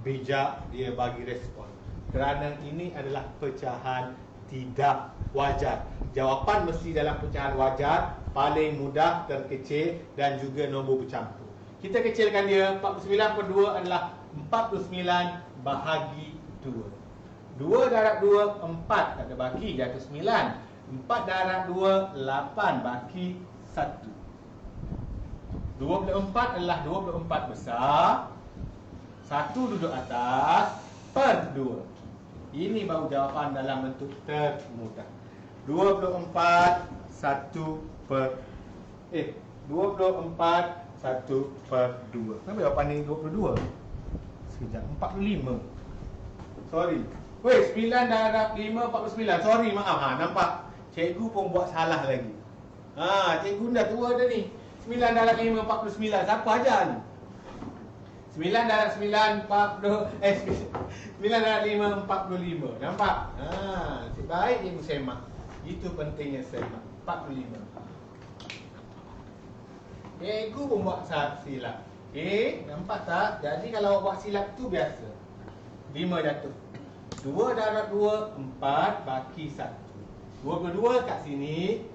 bijak, dia bagi respon. Kerana ini adalah pecahan tidak wajar. Jawapan mesti dalam pecahan wajar, paling mudah, terkecil dan juga nombor bercampur. Kita kecilkan dia. 49/2 adalah 49 bahagi 2. 2 darab 2, 4. Tak ada baki, jatuh 9. 4 darab 2, 8 baki 1. 24 adalah 24 besar. 1 duduk atas per 2. Ini baru jawapan dalam bentuk termudah. 24 1 per 2. Kenapa jawapan ni 22? Sekejap, 45. Sorry. 9 darab 5, 49. Sorry, maaf. Nampak? Cikgu pun buat salah lagi. Cikgu dah tua dah ni. 9 darab 5, 49. Siapa ajar ni? 9 darab 9, 9 darab 5, 45. Nampak? Nasib baik cikgu semak. Itu pentingnya semak. 45. Cikgu pun buat silap. Nampak tak? Jadi kalau buat silap tu biasa. 5 jatuh. 2 darab 2, 4 baki 1. 22 kat sini.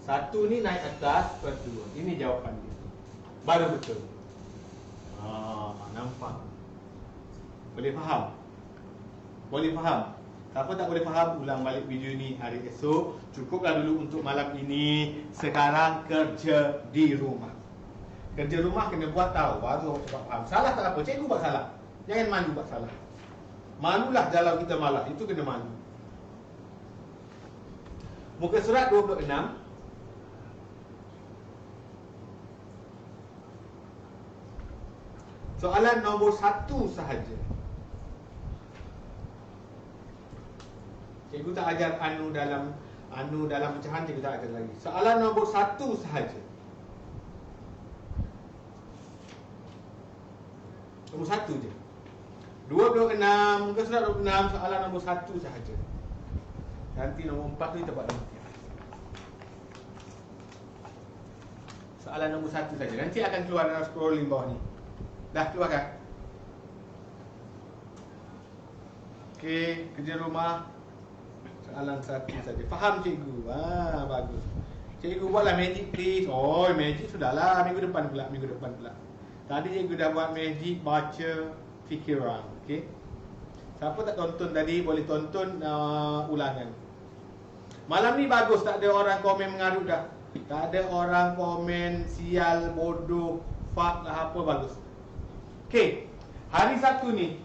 1 ni naik atas per 2. Ini jawapan dia. Baru betul. Nampak? Boleh faham? Boleh faham? Siapa tak boleh faham, ulang balik video ni hari esok. Cukuplah dulu untuk malam ini. Sekarang kerja di rumah. Kerja rumah kena buat tahu, baru cepat faham. Salah tak apa, cikgu buat salah. Jangan malu buat salah. Malulah kalau kita malah, itu kena malu. Muka surat 26. Soalan nombor 1 sahaja. Cikgu tak ajar anu dalam pecahan, cikgu tak ajar lagi. Soalan nombor 1 sahaja. Nombor 1 je. 26, muka surat 26, soalan nombor 1 sahaja. Nanti nombor 4 tu kita buat nanti. Soalan nombor 1 saja. Nanti akan keluar dalam scrolling bawah ni. Dah keluar kan? Okey, kerja rumah soalan 1 saja. Faham cikgu? Bagus. Cikgu buatlah magic please. Magic sudahlah, minggu depan pula. Tadi cikgu dah buat magic baca fikiran. Okey. Siapa tak tonton tadi boleh tonton ulangan. Malam ni bagus, tak ada orang komen mengarut dah. Tak ada orang komen sial, bodoh, fak lah apa, bagus. Okey. Hari Sabtu ni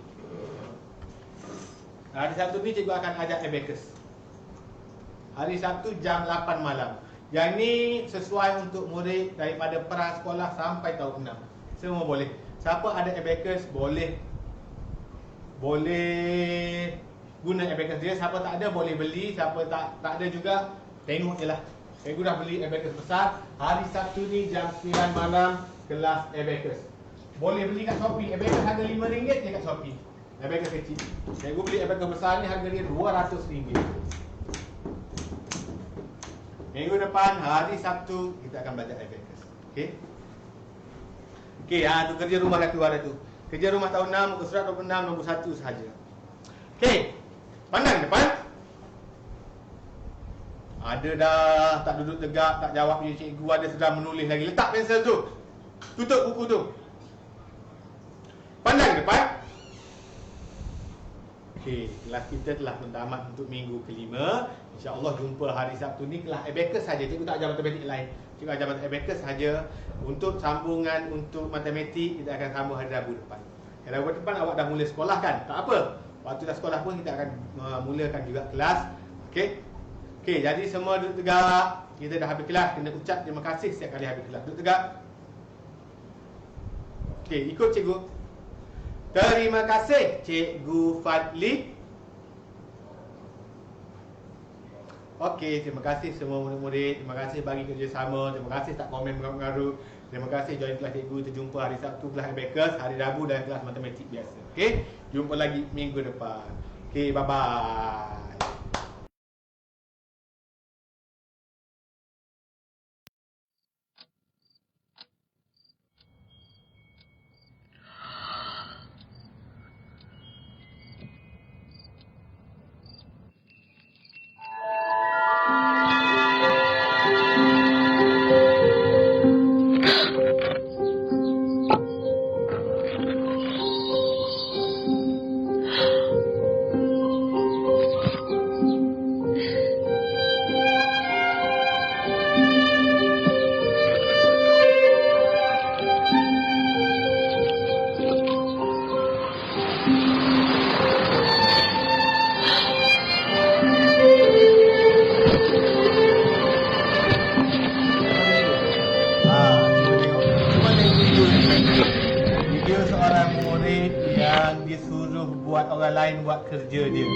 cikgu akan ajar abacus. Hari Sabtu jam 8 malam. Yang ni sesuai untuk murid daripada prasekolah sampai tahun 6. Semua boleh. Siapa ada abacus boleh guna abacus dia. Siapa tak ada boleh beli. Siapa tak ada juga tengok je lah. Cikgu dah beli abacus besar. Hari Sabtu ni jam 9 malam kelas abacus. Boleh beli kat Shopee. Abacus harga RM5 je kat Shopee. Abacus kecil. Cikgu beli abacus besar ni harga dia RM200. Minggu depan hari Sabtu kita akan belajar abacus. Okey? Okey, tu kerja rumah dah keluar dah tu. Kerja rumah tahun 6, muka surat 26, nombor 1 sahaja. Okey. Pandang depan. Ada dah tak duduk tegak, tak jawab je cikgu, ada sedang menulis lagi. Letak pensel tu. Tutup buku tu. Pandang depan. Okey, kelas kita telah tamat untuk minggu kelima. InsyaAllah jumpa hari Sabtu ni kelas abacus saja. Cikgu tak ajar matematik lain. Cikgu ajar abacus saja. Untuk sambungan untuk matematik kita akan sambung hari Rabu depan. Hari Rabu depan awak dah mula sekolah kan? Tak apa. Waktu dah sekolah pun kita akan mulakan juga kelas. Okey. Okey, jadi semua duduk tegak. Kita dah habis kelas, kena ucap terima kasih setiap kali habis kelas. Duduk tegak. Okey, ikut cikgu. Terima kasih Cikgu Fadli. Okey, terima kasih semua murid-murid. Terima kasih bagi kerjasama. Terima kasih tak komen mengaruh. Terima kasih join kelas cikgu. Terjumpa hari Sabtu kelas Abacus, hari Rabu dan kelas matematik biasa. Okey, jumpa lagi minggu depan. Okey, bye-bye. Cuba tengok video ni. Video seorang murid yang disuruh buat orang lain buat kerja dia.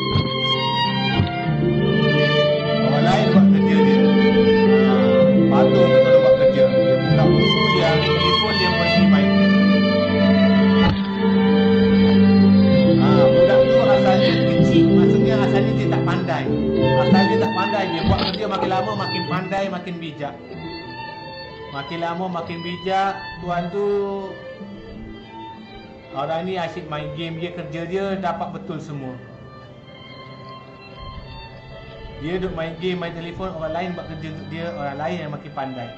Orang lain buat kerja dia. Patut dia kalau buat kerja. Dia buka buku, dia ambil telefon, dia pergi main. Budak tu asalnya kecil. Maksudnya asalnya dia tak pandai. Asalnya tak pandai. Dia buat kerja makin lama makin pandai, makin bijak. Makin lama makin bijak. Tuan tu, orang ni asyik main game, dia kerja dia dapat betul semua. Dia duduk main game, main telefon, orang lain buat kerja untuk dia, orang lain yang makin pandai.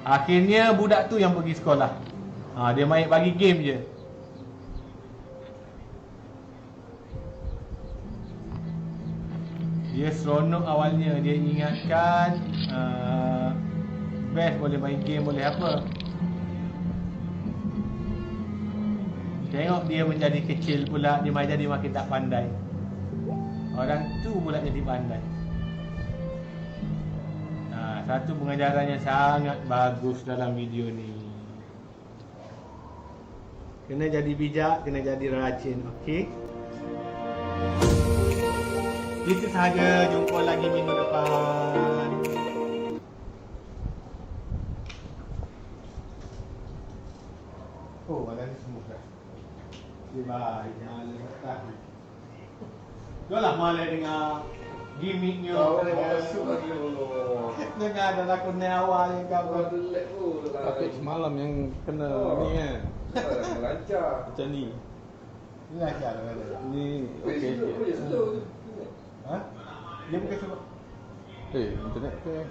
Akhirnya budak tu yang pergi sekolah. Dia main bagi game je. Dia seronok awalnya, dia ingatkan best boleh main game, boleh apa. Tengok dia menjadi kecil pula, dia jadi makin tak pandai. Orang tu pula jadi pandai. Satu pengajaran yang sangat bagus dalam video ni. Kena jadi bijak, kena jadi rajin, okey? Itu sahaja, jumpa lagi minggu depan. Oh, malam ni semua dah. Okay, bye. Jangan letak. Itulah malam dengar gimmicknya. Dengar dalam akun awal yang kau Tapi semalam yang kena ni kan. Lancar. Macam ni. Ini lancar lah kata. Ni okey. Dia bukan sebab Internet ke?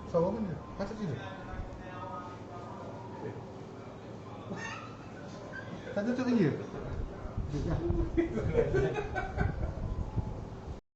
Suara mana? Pasal sini. Tak tutup je.